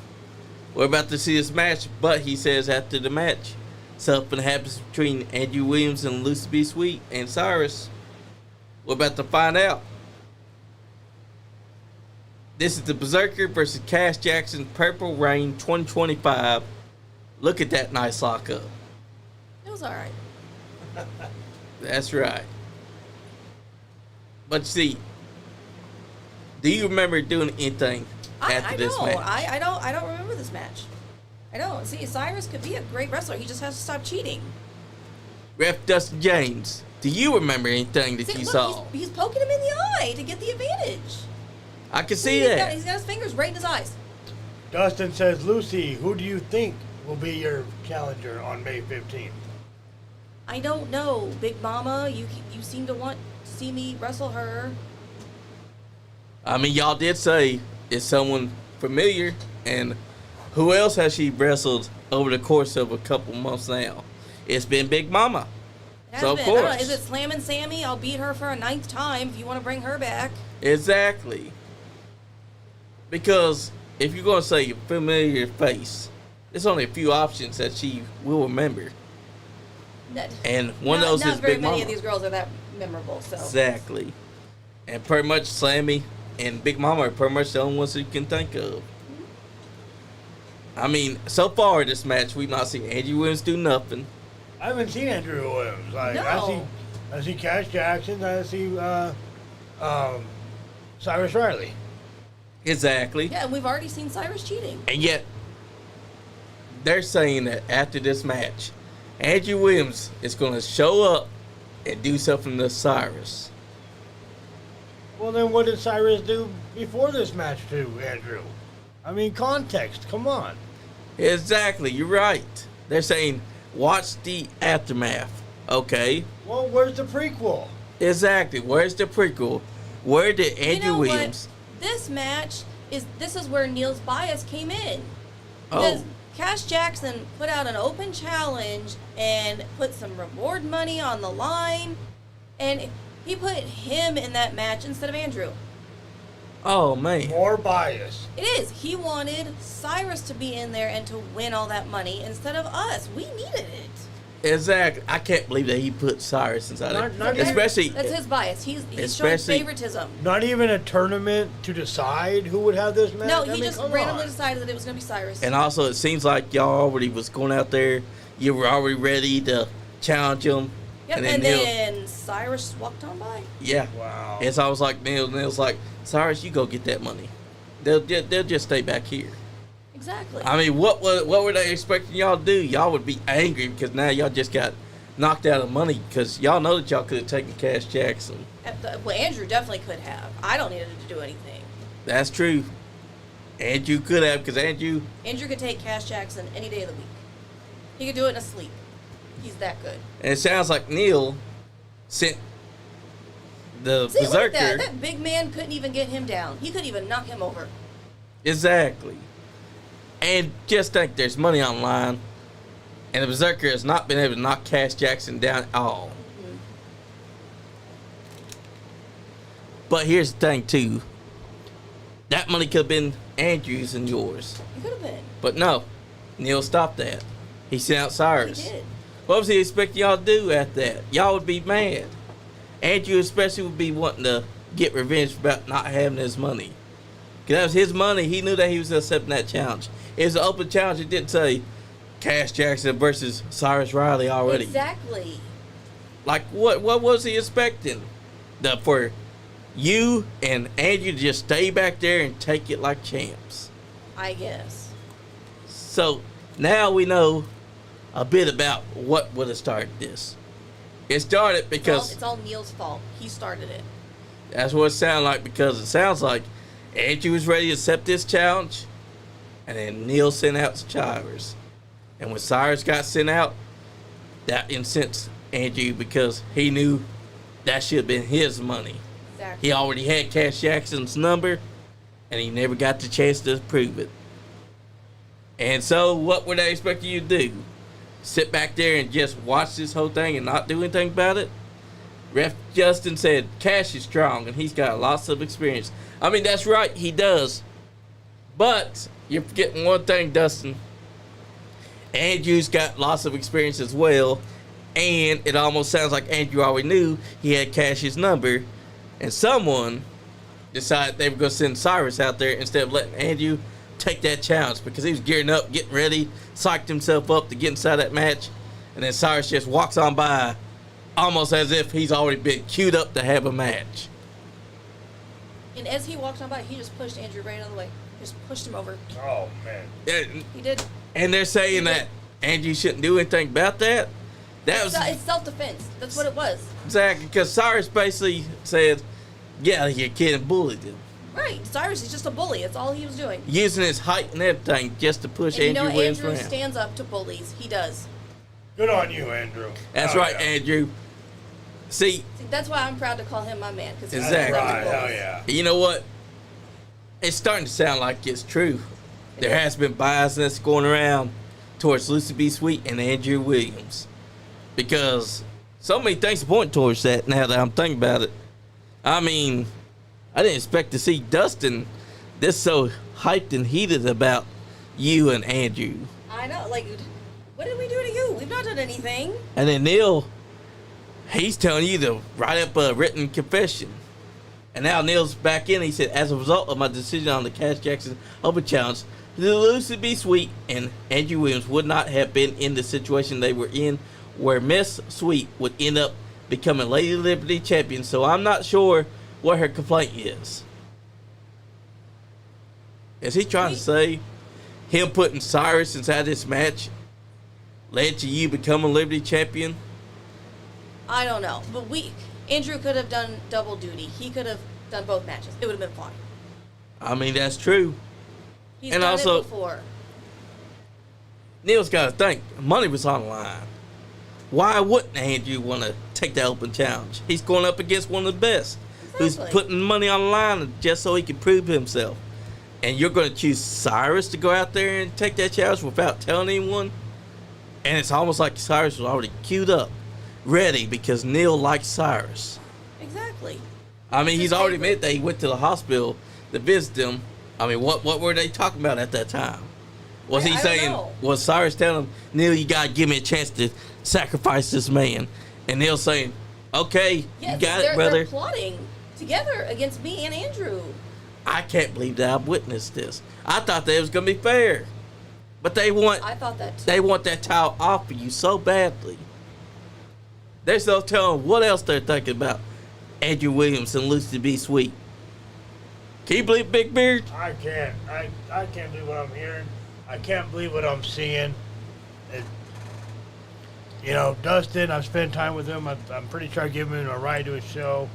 we're about to see this match, but he says after the match, something happens between Andrew Williams and Lucy B. Sweet and Cyrus. We're about to find out. This is the Berserker versus Cash Jackson Purple Rain 2025. Look at that nice lockup. It was alright. That's right. But see, do you remember doing anything after this match? I don't remember this match. I don't. See, Cyrus could be a great wrestler. He just has to stop cheating. Ref Dustin James, do you remember anything that you saw? He's poking him in the eye to get the advantage. I can see He's that. He's got his fingers right in his eyes. Dustin says, Lucy, who do you think will be your challenger on May 15th? I don't know, Big Mama. You seem to want to see me wrestle her. I mean, y'all did say it's someone familiar, and who else has she wrestled over the course of a couple months now? It's been Big Mama. It has So, of been. I don't know, course. is it Slammin' Sammy? I'll beat her for a 9th time if you want to bring her back. Exactly. Because if you're going to say a familiar face, there's only a few options that she will remember. And one of those not is very Big many Mama. of these girls are that memorable. So Exactly. And pretty much Slammy and Big Mama are pretty much the only ones that you can think of. I mean, so far this match, we've not seen Andrew Williams do nothing. I haven't seen Andrew Williams. Like No. I see Cash Jackson. I see Cyrus Riley. Exactly. yeah, and we've already seen Cyrus cheating. And yet, they're saying that after this match, Andrew Williams is going to show up and do something to Cyrus. Well, then what did Cyrus do before this match to Andrew? I mean, context. Come on. Exactly, you're right. They're saying, watch the aftermath. Okay. Well, where's the prequel? Exactly. Where's the prequel? Where did Andrew you know Williams? What? This match this is where Neil's bias came in. Oh. Because Cash Jackson put out an open challenge and put some reward money on the line, and he put him in that match instead of Andrew. Oh, man. More bias. It is. He wanted Cyrus to be in there and to win all that money instead of us. We needed it. Exactly. I can't believe that he put Cyrus inside Not it. Especially, That's his bias. He's showing especially- favoritism. Not even a tournament to decide who would have this match? No, I he mean, just come randomly on. decided that it was going to be Cyrus. and also it seems like y'all already was going out there. You were already ready to challenge him. Yep, and then Cyrus walked on by. Yeah. Wow. It's always like Neil's like, Cyrus, you go get that money. They'll just stay back here. Exactly. I mean, what were they expecting y'all to do? Y'all would be angry because now y'all just got knocked out of money because y'all know that y'all could have taken Cash Jackson. Well, Andrew definitely could have. I don't need him to do anything. That's true. Andrew could have because Andrew. Andrew could take Cash Jackson any day of the week. He could do it in a sleep. He's that good. And it sounds like Neil sent the See, look at Berserker. that big man couldn't even get him down. He couldn't even knock him over. Exactly. And just think there's money on the line. And the Berserker has not been able to knock Cash Jackson down at all. Mm-hmm. But here's the thing, too. That money could have been Andrew's and yours. He could have been. But no. Neil stopped that. He sent out Cyrus. He did. What was he expecting y'all to do after that? Y'all would be mad. Andrew especially would be wanting to get revenge about not having his money. Because that was his money. He knew that he was accepting that challenge. It was an open challenge. It didn't say, Cash Jackson versus Cyrus Riley already. Exactly. Like, what was he expecting? For you and Andrew to just stay back there and take it like champs. I guess. So, now we know a bit about what would have started this. It started because... It's all Neil's fault. He started it. That's what it sounded like, because it sounds like Andrew was ready to accept this challenge, and then Neil sent out Cyrus. And when Cyrus got sent out, that incensed Andrew because he knew that should have been his money. Exactly. He already had Cash Jackson's number, and he never got the chance to prove it. And so, what were they expecting you to do? Sit back there and just watch this whole thing and not do anything about it? Ref Justin said Cash is strong and he's got lots of experience. I mean, that's right, he does. But you're forgetting one thing, Dustin. Andrew's got lots of experience as well. And it almost sounds like Andrew already knew he had Cash's number. And someone decided they were going to send Cyrus out there instead of letting Andrew take that challenge, because he was gearing up, getting ready, psyched himself up to get inside that match. And then Cyrus just walks on by almost as if he's already been queued up to have a match. And as he walked on by, he just pushed Andrew right out of the way. Just pushed him over. Oh, man. He did. And they're saying that Andrew shouldn't do anything about that. It's self-defense. That's what it was. Exactly, because Cyrus basically said, yeah, your kid bullied him. Right. Cyrus is just a bully. That's all he was doing. Using his height and everything just to push And Andrew Williams Andrew around. stands up to bullies. He does. Good on you, Andrew. That's Oh, right, yeah. Andrew. See, See, that's why I'm proud to call him my man. Cause he's Exactly. standing up Right, to hell bullies. yeah. you know what? It's starting to sound like it's true. There has been biasness going around towards Lucy B. Sweet and Andrew Williams. Because so many things point towards that now that I'm thinking about it. I mean, I didn't expect to see Dustin this so hyped and heated about you and Andrew. I know. Like, what did we do to you? We've not done anything. And then Neil, he's telling you to write up a written confession. And now Neil's back in. He said, as a result of my decision on the Cash Jackson Open Challenge, the Lucy B. Sweet and Andrew Williams would not have been in the situation they were in, where Miss Sweet would end up becoming Lady Liberty champion. So I'm not sure what her complaint is. Is he trying to say him putting Cyrus inside this match led to you becoming Liberty champion? I don't know. But Andrew could have done double duty. He could have done both matches. It would have been fine. I mean, that's true. He's And done also- it before. Neil's got to think. Money was on the line. Why wouldn't Andrew want to take the open challenge? He's going up against one of the best. Who's Exactly. putting money on the line just so he can prove himself. And you're going to choose Cyrus to go out there and take that challenge without telling anyone? And it's almost like Cyrus was already queued up, ready, because Neil likes Cyrus. Exactly. I mean, It's he's his already favorite. admitted that he went to the hospital to visit him. I mean, what were they talking about at that time? Was I he don't saying, know. was Cyrus telling him, Neil, you got to give me a chance to sacrifice this man? And Neil saying, okay, Yes, you got they're, it, brother. They're plotting together against me and Andrew. I can't believe that I've witnessed this. I thought that it was going to be fair. But they want I thought that too. they want that title off of you so badly. They're still telling what else they're thinking about Andrew Williams and Lucy B. Sweet. Can you believe Big Beard? I can't. I can't believe what I'm hearing. I can't believe what I'm seeing. Dustin, I've spent time with him. I'm pretty sure I give him a ride to his show.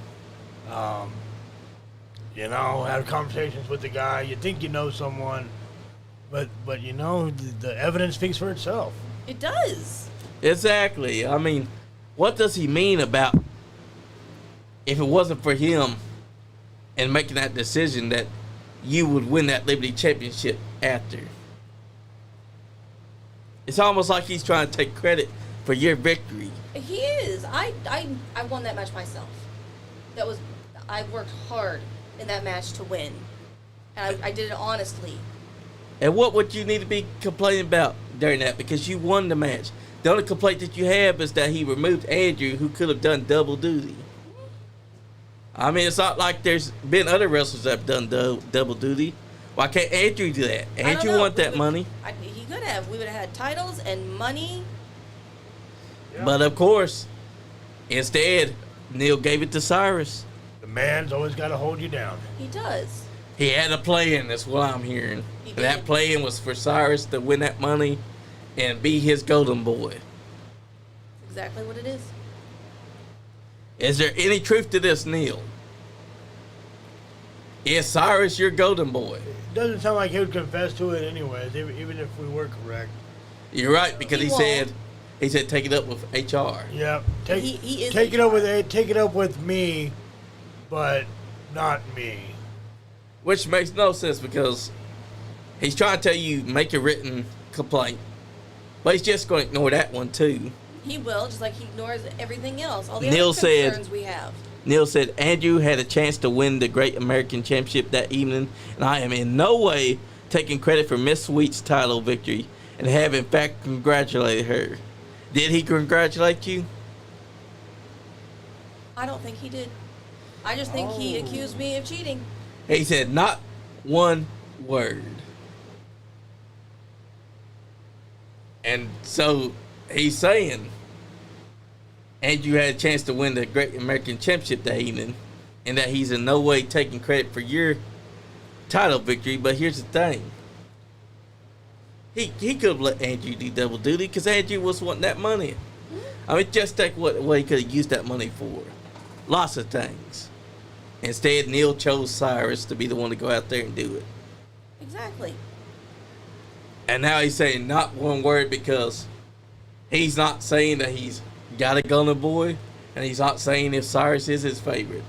Have conversations with the guy. You think you know someone, but the evidence speaks for itself. It does. Exactly. I mean, what does he mean about if it wasn't for him and making that decision that you would win that Liberty Championship after? It's almost like he's trying to take credit for your victory. He is. I won that match myself. I worked hard in that match to win. And I did it honestly. And what would you need to be complaining about during that? Because you won the match. The only complaint that you have is that he removed Andrew, who could have done double duty. I mean, it's not like there's been other wrestlers that have done double duty Why can't Andrew do that? I don't Andrew know. want that money. He could have. We would have had titles and money. Yeah. But of course, instead, Neil gave it to Cyrus. The man's always got to hold you down. He does. He had a plan, that's what I'm hearing. He And that did. plan was for Cyrus to win that money and be his golden boy. Exactly what it is. Is there any truth to this, Neil? Is Cyrus your golden boy? It doesn't sound like he would confess to it anyways, even if we were correct. You're right, because He he won't. said take it up with HR. Yeah, He is take it up HR. take it up with me, but not me. Which makes no sense because he's trying to tell you make a written complaint. But he's just going to ignore that one too. He will, just like he ignores everything else. All the Neil other said- concerns we have. Neil said Andrew had a chance to win the Great American Championship that evening, and I am in no way taking credit for Miss Sweet's title victory and have in fact congratulated her. Did he congratulate you? I don't think he did. I just think he Oh. accused me of cheating. He said not one word. And so he's saying Andrew had a chance to win the Great American Championship that evening, and that he's in no way taking credit for your title victory. But here's the thing. He could have let Andrew do double duty because Andrew was wanting that money. I mean, just think what he could have used that money for. Lots of things. Instead, Neil chose Cyrus to be the one to go out there and do it. Exactly. And now he's saying not one word because he's not saying that he's got a golden boy, and he's not saying if Cyrus is his favorite.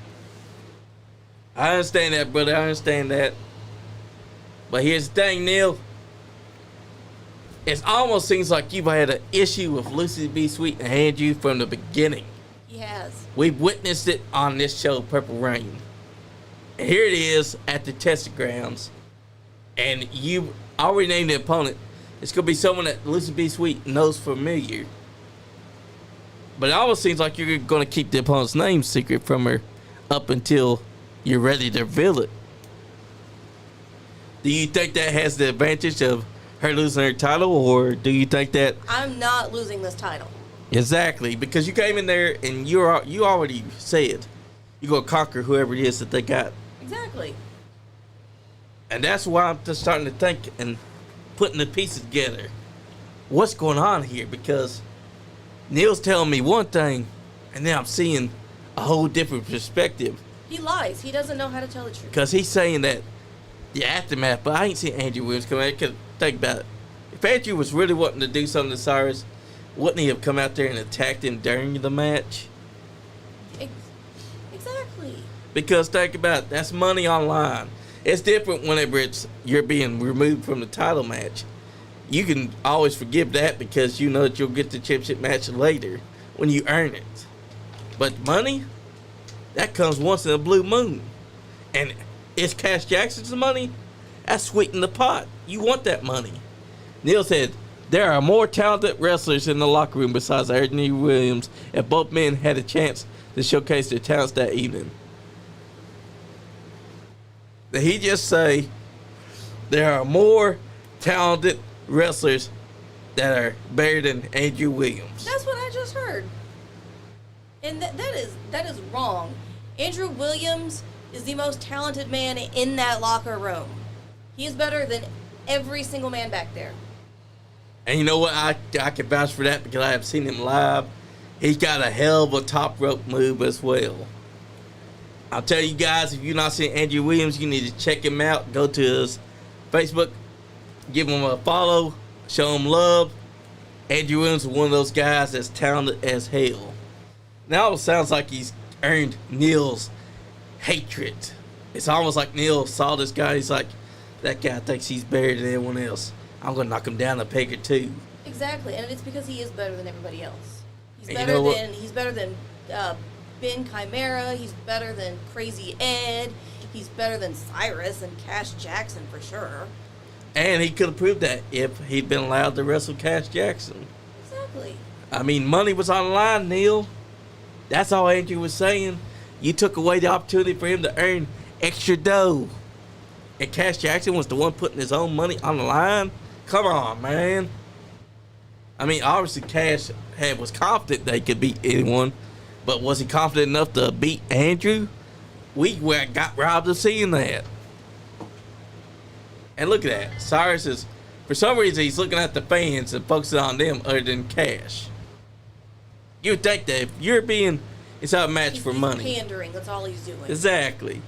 I understand that, brother. I understand that. But here's the thing, Neil. It almost seems like you've had an issue with Lucy B. Sweet and Andrew from the beginning. He has. We've witnessed it on this show, Purple Rain. And here it is at the testing grounds. And you already named the opponent. It's going to be someone that Lucy B. Sweet knows familiar. But it almost seems like you're going to keep the opponent's name secret from her up until you're ready to reveal it. Do you think that has the advantage of her losing her title, or do you think that... I'm not losing this title. Exactly, because you came in there and you already said you're going to conquer whoever it is that they got. Exactly. And that's why I'm just starting to think and putting the pieces together. What's going on here? Because Neil's telling me one thing, and then I'm seeing a whole different perspective. He lies. He doesn't know how to tell the truth. Because he's saying that the aftermath, but I ain't seen Andrew Williams come out. Because think about it. If Andrew was really wanting to do something to Cyrus, wouldn't he have come out there and attacked him during the match? Exactly. Because think about it, that's money online. It's different whenever you're being removed from the title match. You can always forgive that because you know that you'll get the championship match later when you earn it. But money, that comes once in a blue moon. And it's Cash Jackson's money. That's sweetening the pot. You want that money. Neil said, there are more talented wrestlers in the locker room besides Andrew Williams, and both men had a chance to showcase their talents that evening. Did he just say there are more talented wrestlers that are better than Andrew Williams? That's what I just heard. And that is wrong. Andrew Williams is the most talented man in that locker room. He is better than every single man back there. And you know what? I can vouch for that because I have seen him live. He's got a hell of a top rope move as well. I'll tell you guys, if you've not seen Andrew Williams, you need to check him out. Go to his Facebook, give him a follow, show him love. Andrew Williams is one of those guys that's talented as hell. Now it sounds like he's earned Neil's hatred. It's almost like Neil saw this guy. He's like, that guy thinks he's better than everyone else. I'm going to knock him down a peg or two. Exactly, and it's because he is better than everybody else. He's And you better know what? than Ben Chimera. He's better than Crazy Ed. He's better than Cyrus and Cash Jackson for sure. And he could have proved that if he'd been allowed to wrestle Cash Jackson. Exactly. I mean, money was on the line, Neil. That's all Andrew was saying. You took away the opportunity for him to earn extra dough. and Cash Jackson was the one putting his own money on the line. Come on, man. I mean, obviously Cash was confident they could beat anyone, but was he confident enough to beat Andrew? We got robbed of seeing that. And look at that. Cyrus is, for some reason, he's looking at the fans and focusing on them other than Cash. You would think that if you're being, it's not a match for money. He's pandering. That's all he's doing. Exactly.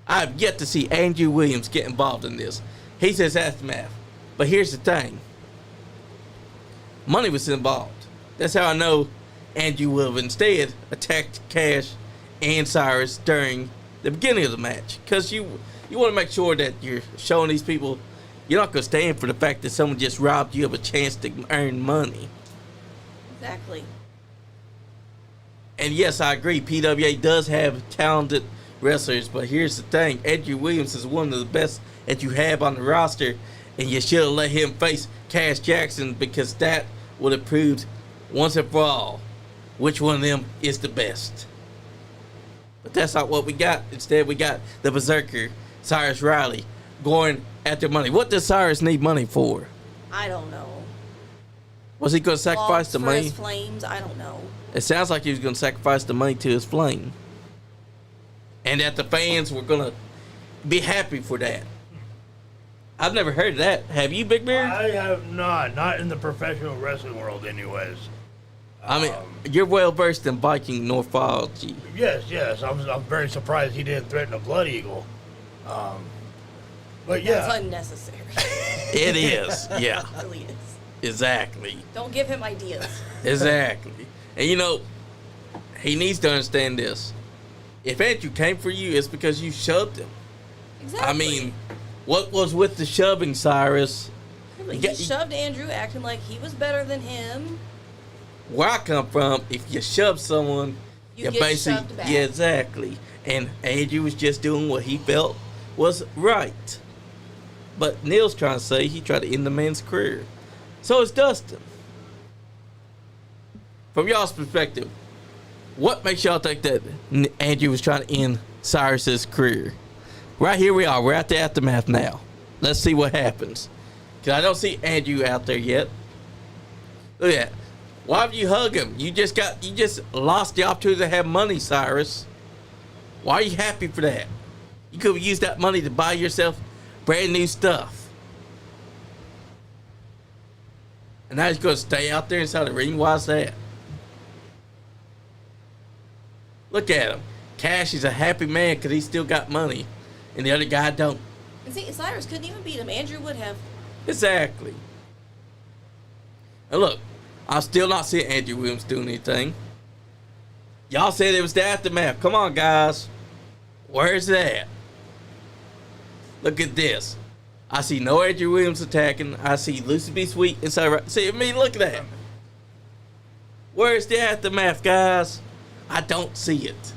I've yet to see Andrew Williams get involved in this. He says aftermath. But here's the thing. Money was involved. That's how I know Andrew will have instead attacked Cash and Cyrus during the beginning of the match. Because you want to make sure that you're showing these people you're not going to stand for the fact that someone just robbed you of a chance to earn money. Exactly. And yes, I agree, PWA does have talented wrestlers, but here's the thing. Andrew Williams is one of the best that you have on the roster, and you should have let him face Cash Jackson because that would have proved once and for all which one of them is the best. But that's not what we got. Instead, we got the Berserker, Cyrus Riley, going after money. What does Cyrus need money for? I don't know. Was he going to sacrifice the money? His flames? I don't know. It sounds like he was going to sacrifice the money to his flame. And that the fans were going to be happy for that. I've never heard of that. Have you, Big Bear? I have not. Not in the professional wrestling world, anyways. I mean, you're well versed in Viking Northology. Yes. I'm very surprised he didn't threaten a Blood Eagle. But yeah. That's unnecessary. It is, yeah. It really is. Exactly. Don't give him ideas. Exactly. And you know, he needs to understand this. If Andrew came for you, it's because you shoved him. Exactly. I mean, what was with the shoving, Cyrus? He shoved Andrew, acting like he was better than him. Where I come from, if you shove someone, You get shoved back. Yeah, exactly. And Andrew was just doing what he felt was right. But Neil's trying to say he tried to end the man's career. So is Dustin. From y'all's perspective, what makes y'all think that Andrew was trying to end Cyrus's career? Right here we are. We're at the aftermath now. Let's see what happens. Because I don't see Andrew out there yet. Look at that. Why would you hug him? You just lost the opportunity to have money, Cyrus. Why are you happy for that? You could have used that money to buy yourself brand new stuff. And now he's going to stay out there inside the ring. Why's that? Look at him. Cash is a happy man because he still got money. And the other guy don't. And see, Cyrus couldn't even beat him. Andrew would have. Exactly. And look, I'm still not seeing Andrew Williams doing anything. Y'all said it was the aftermath. Come on, guys. Where's that? Look at this. I see no Andrew Williams attacking. I see Lucy B. Sweet inside. Right. See, I mean, look at that. Where's the aftermath, guys? I don't see it.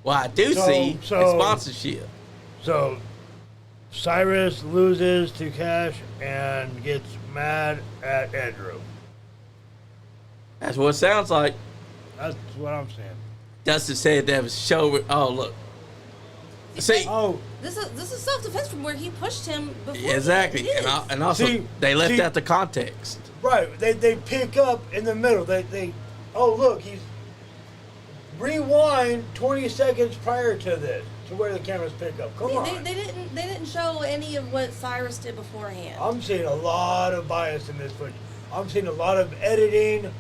Well, I do see is sponsorship. So, Cyrus loses to Cash and gets mad at Andrew. That's what it sounds like. That's what I'm saying. Dustin said that was show. Oh, look. See, This is self-defense from where he pushed him before. exactly, and also they left out the context. Right, they pick up in the middle. They oh look, he's rewind 20 seconds prior to this to where the cameras pick up. Come on. They didn't show any of what Cyrus did beforehand. I'm seeing a lot of bias in this footage. I'm seeing a lot of editing.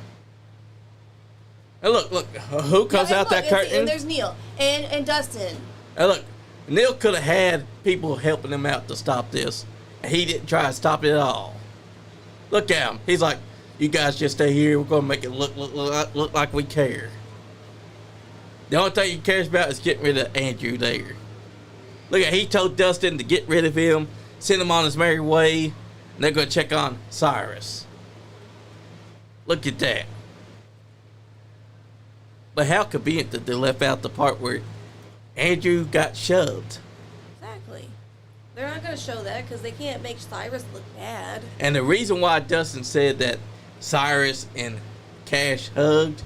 And look, who comes out that curtain? And there's Neil and Dustin. And look, Neil could have had people helping him out to stop this, and he didn't try to stop it at all. Look at him. He's like, "You guys just stay here. We're gonna make it look like we care." The only thing he cares about is getting rid of Andrew there. Look at, he told Dustin to get rid of him, send him on his merry way, and they're gonna check on Cyrus. Look at that. But how convenient that they left out the part where Andrew got shoved. Exactly. They're not going to show that because they can't make Cyrus look bad. And the reason why Dustin said that Cyrus and Cash hugged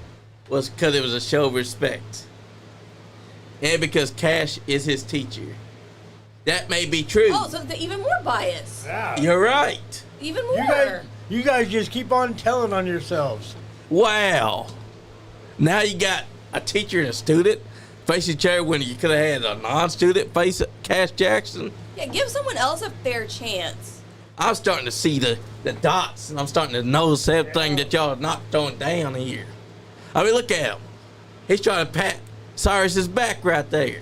was because it was a show of respect. And because Cash is his teacher. That may be true. Oh, so even more bias. Yeah. You're right. Even more. You guys just keep on telling on yourselves. Wow. Now you got a teacher and a student face each other when you could have had a non-student face Cash Jackson. Yeah, give someone else a fair chance. I'm starting to see the dots, and I'm starting to notice everything that y'all are not throwing down here. I mean, look at him. He's trying to pat Cyrus's back right there.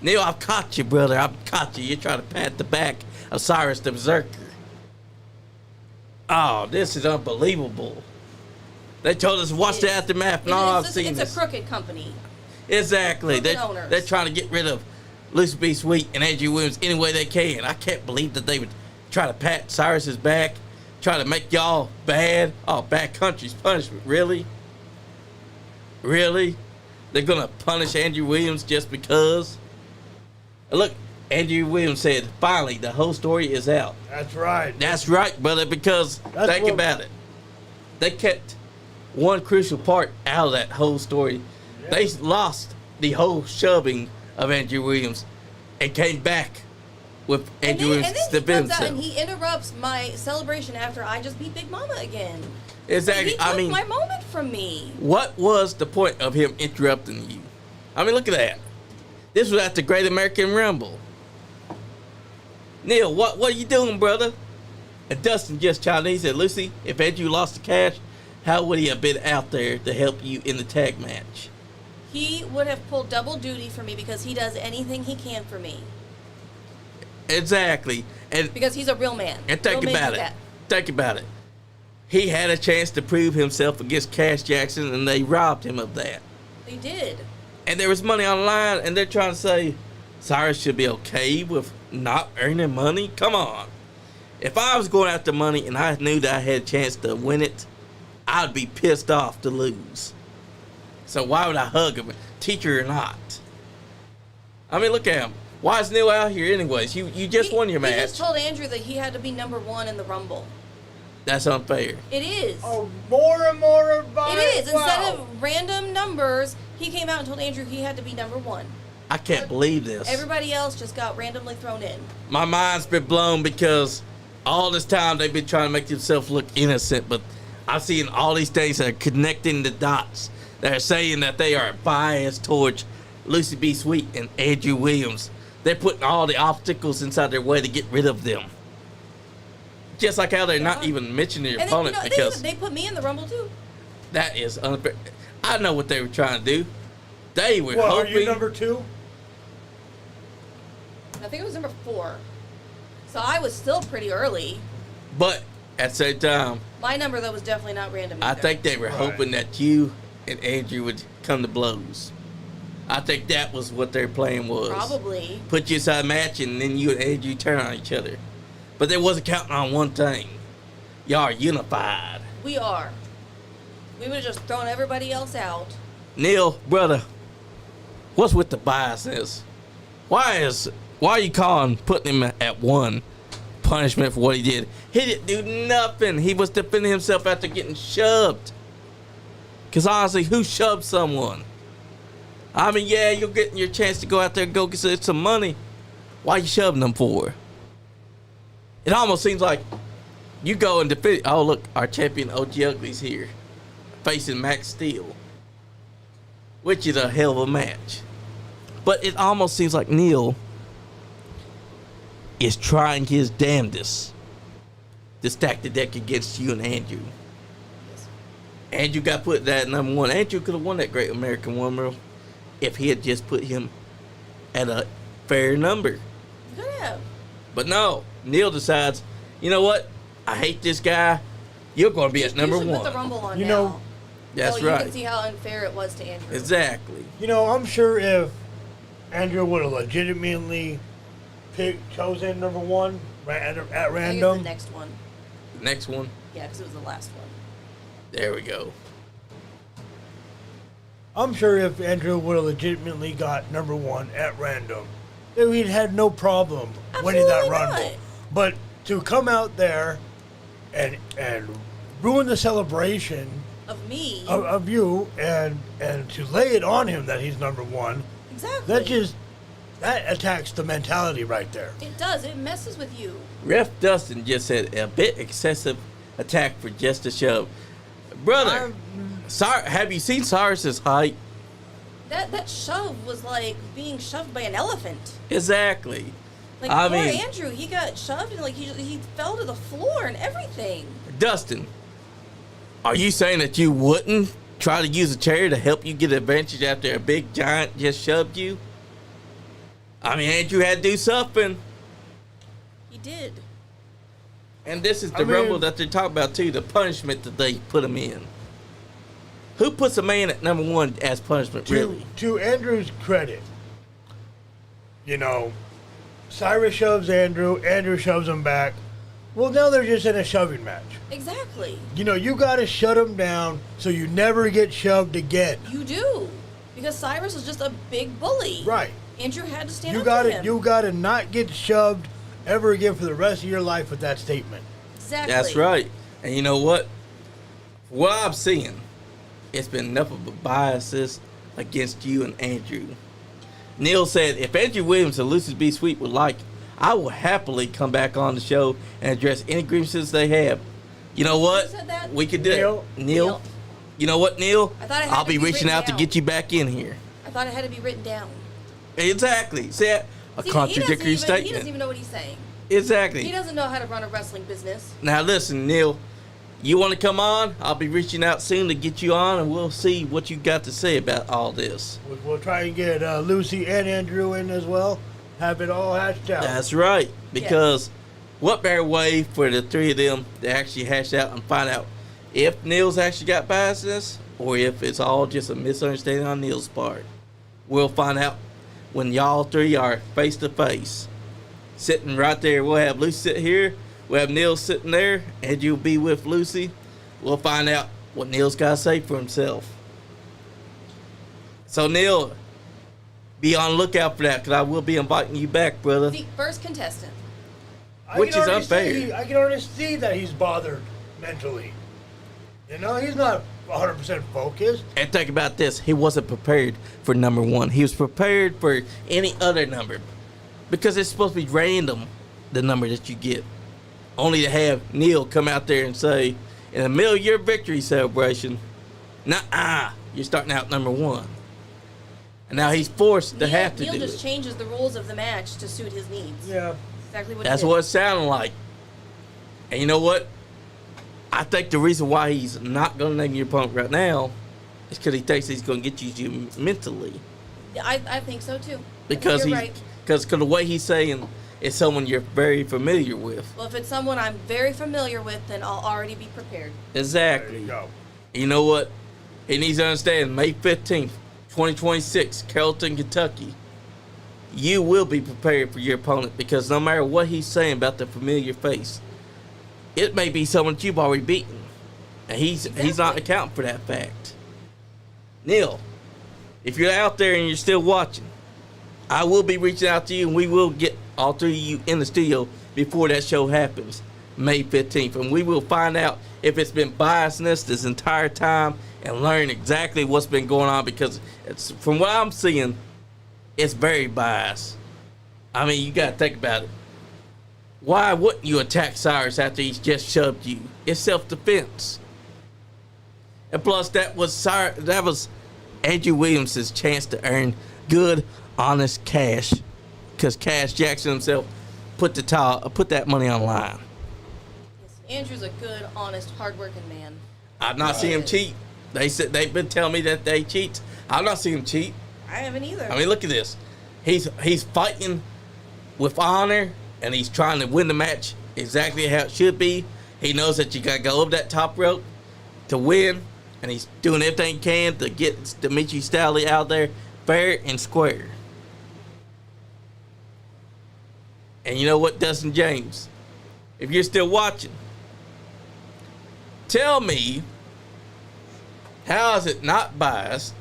Neil, I've caught you, brother. I've caught you. You're trying to pat the back of Cyrus the Berserker. Oh, this is unbelievable. They told us to watch the aftermath. No, I've seen this. It's a crooked company. Exactly. Crooked owners. They're trying to get rid of Lucy B. Sweet and Andrew Williams any way they can. I can't believe that they would try to pat Cyrus's back, try to make y'all bad. Oh, bad country's punishment. Really? Really? They're going to punish Andrew Williams just because? Look, Andrew Williams said, finally, the whole story is out. That's right. That's right, brother, because think about it. They kept one crucial part out of that whole story. Yeah. They lost the whole shoving of Andrew Williams and came back with Andrew Williams to defend himself. And he interrupts my celebration after I just beat Big Mama again. Exactly. He took my moment from me. What was the point of him interrupting you? I mean, look at that. This was at the Great American Rumble. Neil, what are you doing, brother? And Dustin just chimed in. He said, Lucy, if Andrew lost the cash, how would he have been out there to help you in the tag match? He would have pulled double duty for me because he does anything he can for me. Exactly. And because he's a real man. And think about it. Think about it. He had a chance to prove himself against Cash Jackson, and they robbed him of that. They did. And there was money on the line, and they're trying to say Cyrus should be okay with not earning money? Come on. If I was going after money and I knew that I had a chance to win it, I'd be pissed off to lose. So why would I hug him, teacher or not? I mean, look at him. Why is Neil out here anyways? You just won your match. He just told Andrew that he had to be number one in the Rumble. That's unfair. It is. Oh, more and more about it. It is. Wow. Instead of random numbers, he came out and told Andrew he had to be number one. I can't believe this. Everybody else just got randomly thrown in. My mind's been blown because all this time they've been trying to make themselves look innocent, but I've seen all these things that are connecting the dots. They're saying that they are biased towards Lucy B. Sweet and Andrew Williams. They're putting all the obstacles inside their way to get rid of them. Just like how they're not even mentioning their opponent because they put me in the Rumble too. That is unfair. I know what they were trying to do. They were hoping. Are you number 2? I think it was number 4. So I was still pretty early. But at the same time, my number though was definitely not random either. I think they were hoping that you and Andrew would come to blows. I think that was what their plan was. Probably. Put you inside a match and then you and Andrew turn on each other. But they wasn't counting on one thing. Y'all are unified. We are. We would have just thrown everybody else out. Neil, brother, what's with the biasness? Why are you putting him at one punishment for what he did? He didn't do nothing. He was defending himself after getting shoved. Because honestly, who shoved someone? I mean, yeah, you're getting your chance to go out there and go get some money. Why are you shoving them for? It almost seems like you go and defend. Oh, look, our champion OG Ugly's here. Facing Max Steel. Which is a hell of a match. But it almost seems like Neil is trying his damnedest to stack the deck against you and Andrew. Andrew got put that number 1. Andrew could have won that Great American Rumble if he had just put him at a fair number. Could have. But no, Neil decides, you know what? I hate this guy. You're going to be at number 1. Put the Rumble on you now. Know, that's so right. You can see how unfair it was to Andrew. Exactly. You know, I'm sure if Andrew would have legitimately chosen number 1 at random. I think it's the next one. The next one? Yeah, because it was the last one. There we go. I'm sure if Andrew would have legitimately got number 1 at random, then he'd had no problem winning that Rumble. But to come out there and ruin the celebration of me, of you, and to lay it on him that he's number 1, exactly. that just That attacks the mentality right there. It does. It messes with you. Ref Dustin just said a bit excessive attack for just a shove. Brother, have you seen Cyrus's height? That shove was like being shoved by an elephant. Exactly. Like poor Andrew, he got shoved and like he fell to the floor and everything. Dustin, are you saying that you wouldn't try to use a chair to help you get advantage after a big giant just shoved you? I mean, Andrew had to do something. He did. And this is the rumble that they're talking about too, the punishment that they put him in. Who puts a man at number one as punishment, really? To Andrew's credit, Cyrus shoves Andrew shoves him back. Well, now they're just in a shoving match. Exactly. You got to shut him down so you never get shoved again. You do. Because Cyrus was just a big bully. Right. Andrew had to stand up to him. You got to not get shoved ever again for the rest of your life with that statement. Exactly. That's right. And you know what? What I'm seeing, it's been nothing but biases against you and Andrew. Neil said, if Andrew Williams and Lucy B. Sweet would like, I will happily come back on the show and address any grievances they have. You know what? Who said that? We could do it. Neil. You know what, Neil? I thought it had I'll to be be reaching written out to down. get you back in here. I thought it had to be written down. Exactly. See, a contradictory statement. He doesn't even know what he's saying. Exactly. He doesn't know how to run a wrestling business. Now listen, Neil. You want to come on? I'll be reaching out soon to get you on, and we'll see what you got to say about all this. We'll try and get Lucy and Andrew in as well. Have it all hashed out. That's right. Because what better way for the three of them to actually hash out and find out if Neil's actually got biases or if it's all just a misunderstanding on Neil's part. We'll find out when y'all three are face to face. Sitting right there. We'll have Lucy sit here. We'll have Neil sitting there, and you'll be with Lucy. We'll find out what Neil's got to say for himself. So, Neil, be on the lookout for that, because I will be inviting you back, brother. The first contestant. Which is unfair. I can already see that he's bothered mentally. He's not 100% focused. And think about this. He wasn't prepared for number one. He was prepared for any other number, because it's supposed to be random, the number that you get. Only to have Neil come out there and say, in the middle of your victory celebration, nah, you're starting out number one. And now he's forced to have to Neil do just it. changes the rules of the match to suit his needs. Yeah. Exactly what That's he did. what it sounded like. And you know what? I think the reason why he's not going to name your opponent right now is because he thinks he's going to get you mentally. I think so too. Because you're right. Because the way he's saying it's someone you're very familiar with. Well, if it's someone I'm very familiar with, then I'll already be prepared. Exactly. There you go. You know what? He needs to understand May 15th, 2026, Carrollton, Kentucky. You will be prepared for your opponent, because no matter what he's saying about the familiar face, it may be someone that you've already beaten. And he's not accounting for that fact. Neil, if you're out there and you're still watching, I will be reaching out to you, and we will get all three of you in the studio before that show happens, May 15th. And we will find out if it's been biasness this entire time and learn exactly what's been going on, because it's, from what I'm seeing, it's very biased. I mean, you got to think about it. Why wouldn't you attack Cyrus after he's just shoved you? It's self-defense. And plus, that was Andrew Williams' chance to earn good, honest cash, because Cash Jackson himself put that money on the line. Yes, Andrew's a good, honest, hardworking man. I've not seen him cheat. They've been telling me that they cheat. I've not seen him cheat. I haven't either. I mean, look at this. He's fighting with honor, and he's trying to win the match exactly how it should be. He knows that you got to go over that top rope to win, and he's doing everything he can to get Demetri Staley out there fair and square. And you know what, Dustin James? If you're still watching, tell me, how is it not biased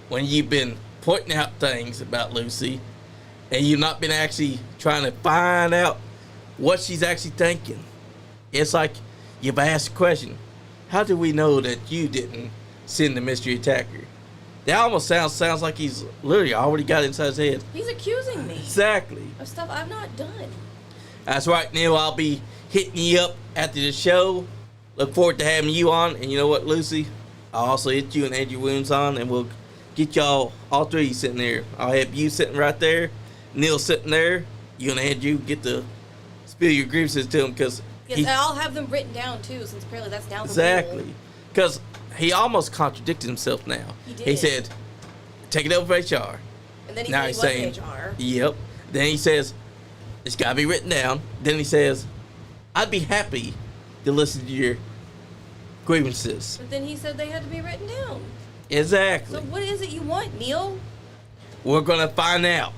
when you've been pointing out things about Lucy and you've not been actually trying to find out what she's actually thinking? It's like you've asked the question, how do we know that you didn't send the mystery attacker? That almost sounds like he's literally already got it inside his head. He's accusing me Exactly. of stuff I've not done. That's right, Neil. I'll be hitting you up after the show. Look forward to having you on. And you know what, Lucy? I'll also hit you and Andrew Williams on, and we'll get y'all, all three sitting there. I'll have you sitting right there, Neil sitting there. You and Andrew get to spill your grievances to him because Yes, and I'll have them written down too, since apparently that's down the rule. exactly, because he almost contradicted himself now. He did. He said, "Take it over for HR." And then he Now said he he's was saying, HR. "Yep." Then he says, "It's got to be written down." Then he says, "I'd be happy to listen to your grievances." But then he said they had to be written down. Exactly. So what is it you want, Neil? We're gonna find out.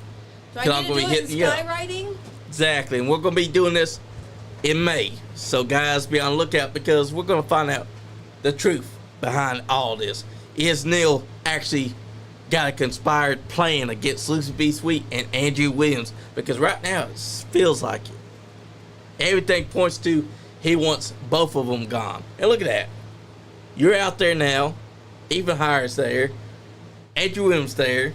Do I 'Cause I'm need to gonna do be it in hitting you up. skywriting? Exactly, and we're gonna be doing this in May. So guys, be on the lookout because we're gonna find out the truth behind all this. Is Neil actually got a conspired plan against Lucy B. Sweet and Andrew Williams? Because right now it feels like it. Everything points to he wants both of them gone. And look at that. You're out there now. Even Higher's there. Andrew Williams there.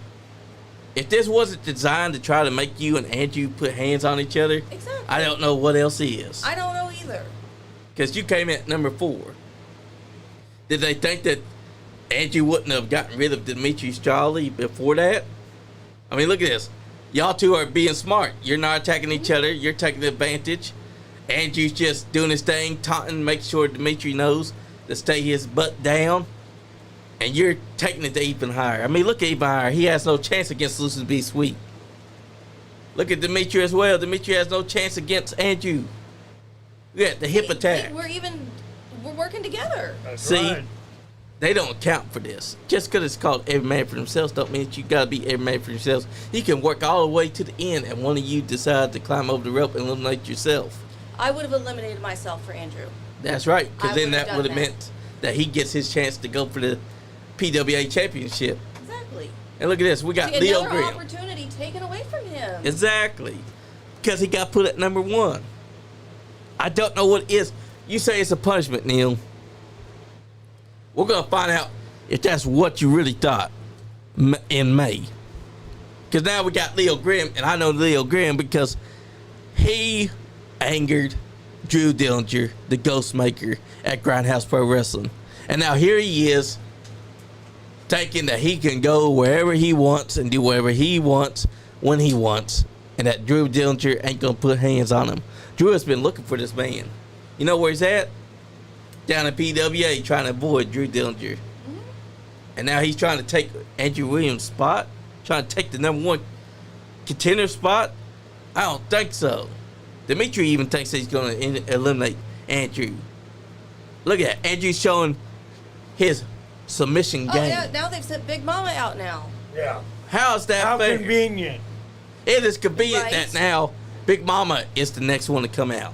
If this wasn't designed to try to make you and Andrew put hands on each other, Exactly. I don't know what else is. I don't know either. Because you came in at number 4. Did they think that Andrew wouldn't have gotten rid of Dimitri Strawley before that? I mean, look at this. Y'all two are being smart. You're not attacking each other. You're taking advantage. Andrew's just doing his thing, taunting, make sure Dimitri knows to stay his butt down. And you're taking it to even higher. I mean, look at even higher. He has no chance against Lucy B. Sweet. Look at Dimitri as well. Dimitri has no chance against Andrew. Yeah, the hip attack. We're working together. That's See, right. they don't account for this. Just because it's called every man for themselves don't mean that you got to be every man for yourselves. You can work all the way to the end and one of you decide to climb over the rope and eliminate yourself. I would have eliminated myself for Andrew. That's right, because I then would've that done would have that. meant that he gets his chance to go for the PWA championship. Exactly. And look at this. We got See, Leo another Graham. opportunity taken away from him. Exactly. Because he got put at number 1. I don't know what it is. You say it's a punishment, Neil. We're going to find out if that's what you really thought in May. Because now we got Leo Graham, and I know Leo Graham because he angered Drew Dillinger, the Ghost Maker, at Grindhouse Pro Wrestling. And now here he is, thinking that he can go wherever he wants and do whatever he wants when he wants, and that Drew Dillinger ain't gonna put hands on him. Drew has been looking for this man. You know where he's at? Down in PWA, trying to avoid Drew Dillinger. And now he's trying to take Andrew Williams' spot, trying to take the number 1 contender spot. I don't think so. Dimitri even thinks that he's gonna eliminate Andrew. Look at that. Andrew's showing his submission Oh, game. yeah, now they've sent Big Mama out now. Yeah. How is that How fair? convenient. It is convenient Right. that now Big Mama is the next one to come out.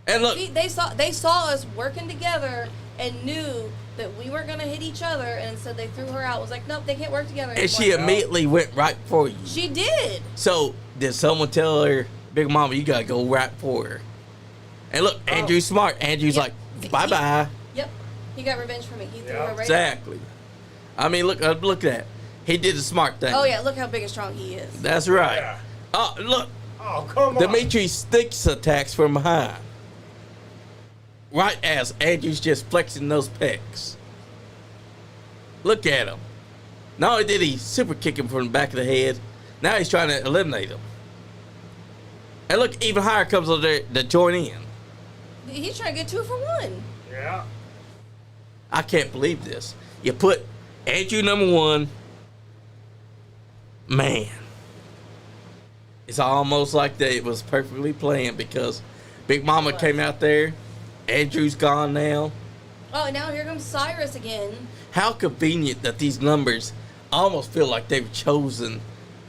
And look, See, they saw us working together and knew that we weren't gonna hit each other, and instead they threw her out. Was like, nope, they can't work together and she anymore. immediately went right for you. She did. So did someone tell her, Big Mama, you gotta go right for her? And look, Andrew's smart. Andrew's Yep. like, bye bye. Yep. He got revenge for me. He threw Yeah. her right out. Exactly. I mean, look at that. He did the smart thing. Oh yeah, look how big and strong he is. That's right. Yeah. Oh, look, Oh, come on. Dimitri sticks attacks from behind. Right as Andrew's just flexing those pecs. Look at him. Not only did he super kick him from the back of the head, now he's trying to eliminate him. And look, even higher comes over there to join in. He's trying to get 2 for 1. Yeah. I can't believe this. You put Andrew number 1. Man. It's almost like that it was perfectly planned because Big Mama came out there. Andrew's gone now. Oh, and now here comes Cyrus again. How convenient that these numbers almost feel like they were chosen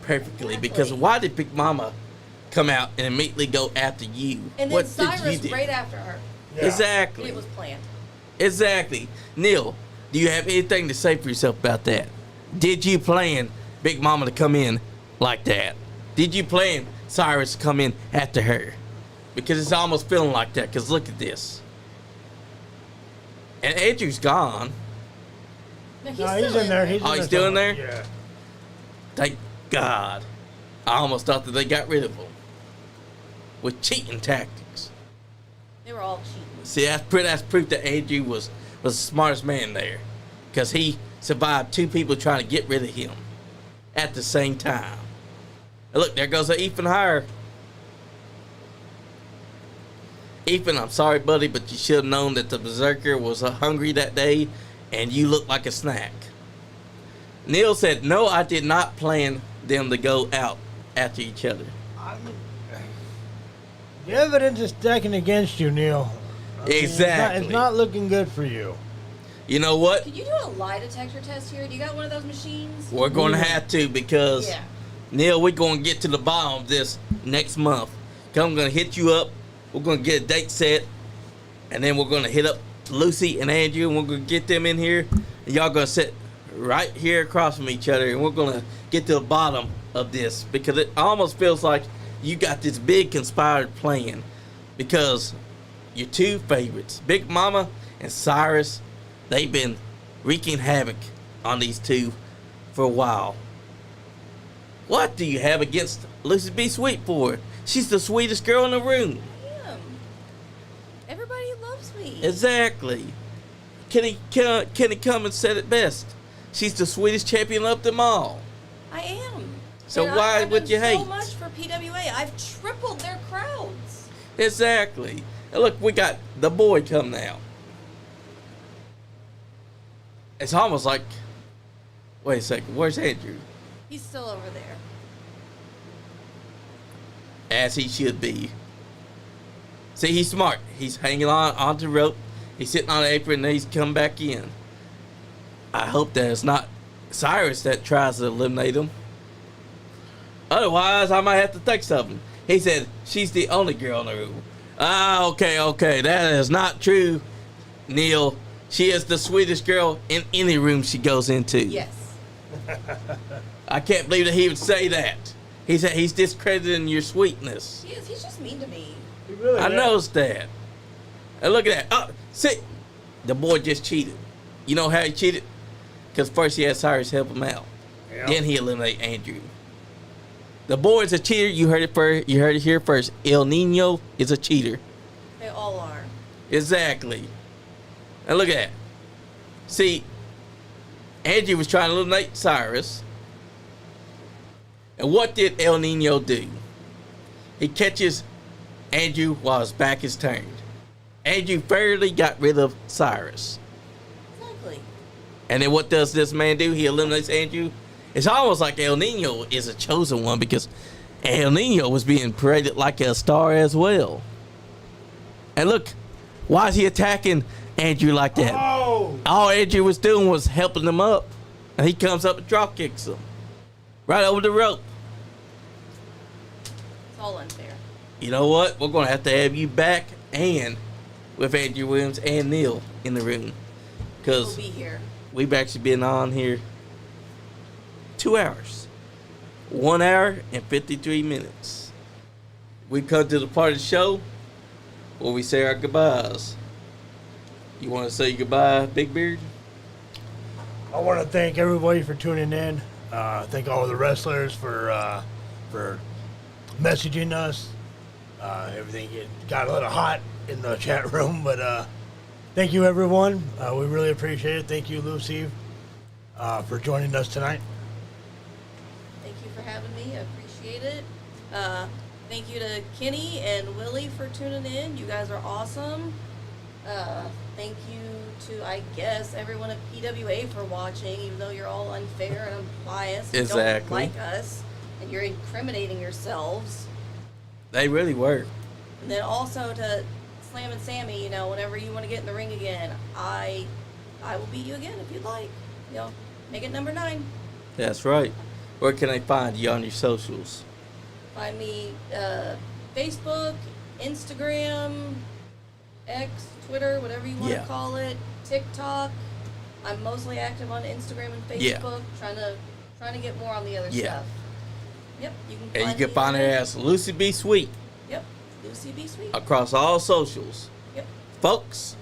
perfectly. Because Exactly. why did Big Mama come out and immediately go after you? And then what Cyrus did you do? right after her. Yeah. Exactly. It was planned. Exactly. Neil, do you have anything to say for yourself about that? Did you plan Big Mama to come in like that? Did you plan Cyrus to come in after her? Because it's almost feeling like that, because look at this. And Andrew's gone. No, No, he's in there. He's still in there? Yeah. Thank God. I almost thought that they got rid of him with cheating tactics. They were all cheating. See, that's proof that Andrew was the smartest man there, because he survived 2 people trying to get rid of him at the same time. And look, there goes Ethan Hire. Ethan, I'm sorry, buddy, but you should have known that the Berserker was hungry that day, and you looked like a snack. Neil said, no, I did not plan them to go out after each other. The evidence is stacking against you, Neil. Exactly. It's not looking good for you. You know what? Could you do a lie detector test here? Do you got one of those machines? We're going to have to, because, Yeah. Neil, we're going to get to the bottom of this next month. 'Cause I'm going to hit you up. We're going to get a date set. And then we're going to hit up Lucy and Andrew, and we're going to get them in here. And y'all going to sit right here across from each other, and we're going to get to the bottom of this, because it almost feels like you got this big conspired plan, because your 2 favorites, Big Mama and Cyrus, they've been wreaking havoc on these 2 for a while. What do you have against Lucy B. Sweet for? She's the sweetest girl in the room. I am. Everybody loves me. Exactly. Kenny come and said it best. She's the sweetest champion of them all. I am. So And why I've would done you hate? so much for PWA. I've tripled their crowds. Exactly. And look, we got the boy come now. It's almost like, wait a second, where's Andrew? He's still over there. As he should be. See, he's smart. He's hanging onto the rope. He's sitting on the apron, and he's come back in. I hope that it's not Cyrus that tries to eliminate him. Otherwise, I might have to think something. He said, she's the only girl in the room. Okay. That is not true, Neil. She is the sweetest girl in any room she goes into. Yes. I can't believe that he would say that. He said he's discrediting your sweetness. He is. He's just mean to me. He really I is. knows that. And look at that. Oh, see, the boy just cheated. You know how he cheated? Because first he had Cyrus help him out. Yeah. Then he eliminated Andrew. The boy is a cheater. You heard it first. You heard it here first. El Nino is a cheater. They all are. Exactly. And look at that. See, Andrew was trying to eliminate Cyrus. And what did El Nino do? He catches Andrew while his back is turned. Andrew fairly got rid of Cyrus. Exactly. And then what does this man do? He eliminates Andrew. It's almost like El Nino is a chosen one, because El Nino was being paraded like a star as well. And look, why is he attacking Andrew like that? Oh! All Andrew was doing was helping him up. And he comes up and drop kicks him. Right over the rope. It's all unfair. You know what? We're going to have you back, and with Andrew Williams and Neil in the room. We'll Because be here. we've actually been on here 2 hours. 1 hour and 53 minutes. We come to the part of the show where we say our goodbyes. You want to say goodbye, Big Beard? I want to thank everybody for tuning in. Thank all the wrestlers for messaging us. Everything got a little hot in the chat room, but thank you, everyone. We really appreciate it. Thank you, Lucy, for joining us tonight. Thank you for having me. I appreciate it. Thank you to Kenny and Willie for tuning in. You guys are awesome. Thank you to, I guess, everyone at PWA for watching, even though you're all unfair and unbiased. And don't Exactly. like us, and you're incriminating yourselves. They really were. And then also to Slam and Sammy, you know, whenever you want to get in the ring again, I will beat you again if you'd like. You know, make it number 9. That's right. Where can I find you on your socials? Find me Facebook, Instagram, X, Twitter, whatever you want Yeah. to call it, TikTok. I'm mostly active on Instagram and Facebook, Yeah. trying to get more on the other Yeah. stuff. Yep, you can. And you can me find her there. as Lucy B. Sweet Yep, Lucy B. Sweet. across all socials. Yep. Folks,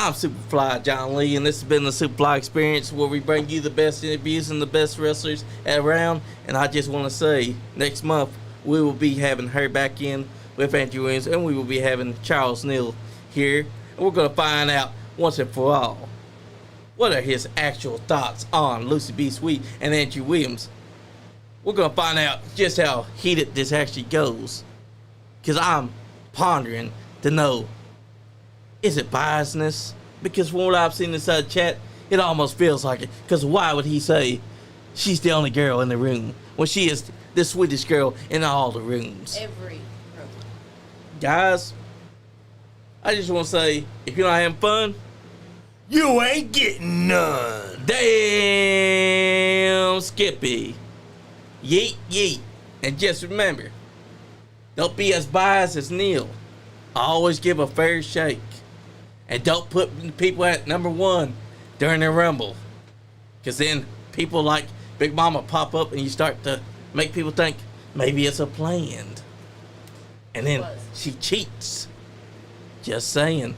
I'm SuperFly John Lee, and this has been the SuperFly Experience, where we bring you the best interviews and the best wrestlers around. And I just want to say, next month we will be having her back in with Andrew Williams, and we will be having Charles Neal here, and we're going to find out once and for all what are his actual thoughts on Lucy B. Sweet and Andrew Williams. We're going to find out just how heated this actually goes, because I'm pondering to know, is it biasness? Because from what I've seen inside chat, it almost feels like it. Because why would he say she's the only girl in the room when she is the sweetest girl in all the rooms? Every room. Guys, I just want to say, if you're not having fun, You ain't getting none. damn Skippy. Yeet, yeet. And just remember, don't be as biased as Neil. Always give a fair shake. And don't put people at number one during the Rumble. Because then people like Big Mama pop up and you start to make people think maybe it's a planned. And then she cheats. Just saying.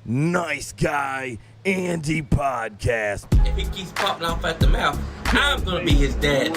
Nice Guy Andy podcast. If he keeps popping off at the mouth, I'm going to be his dad.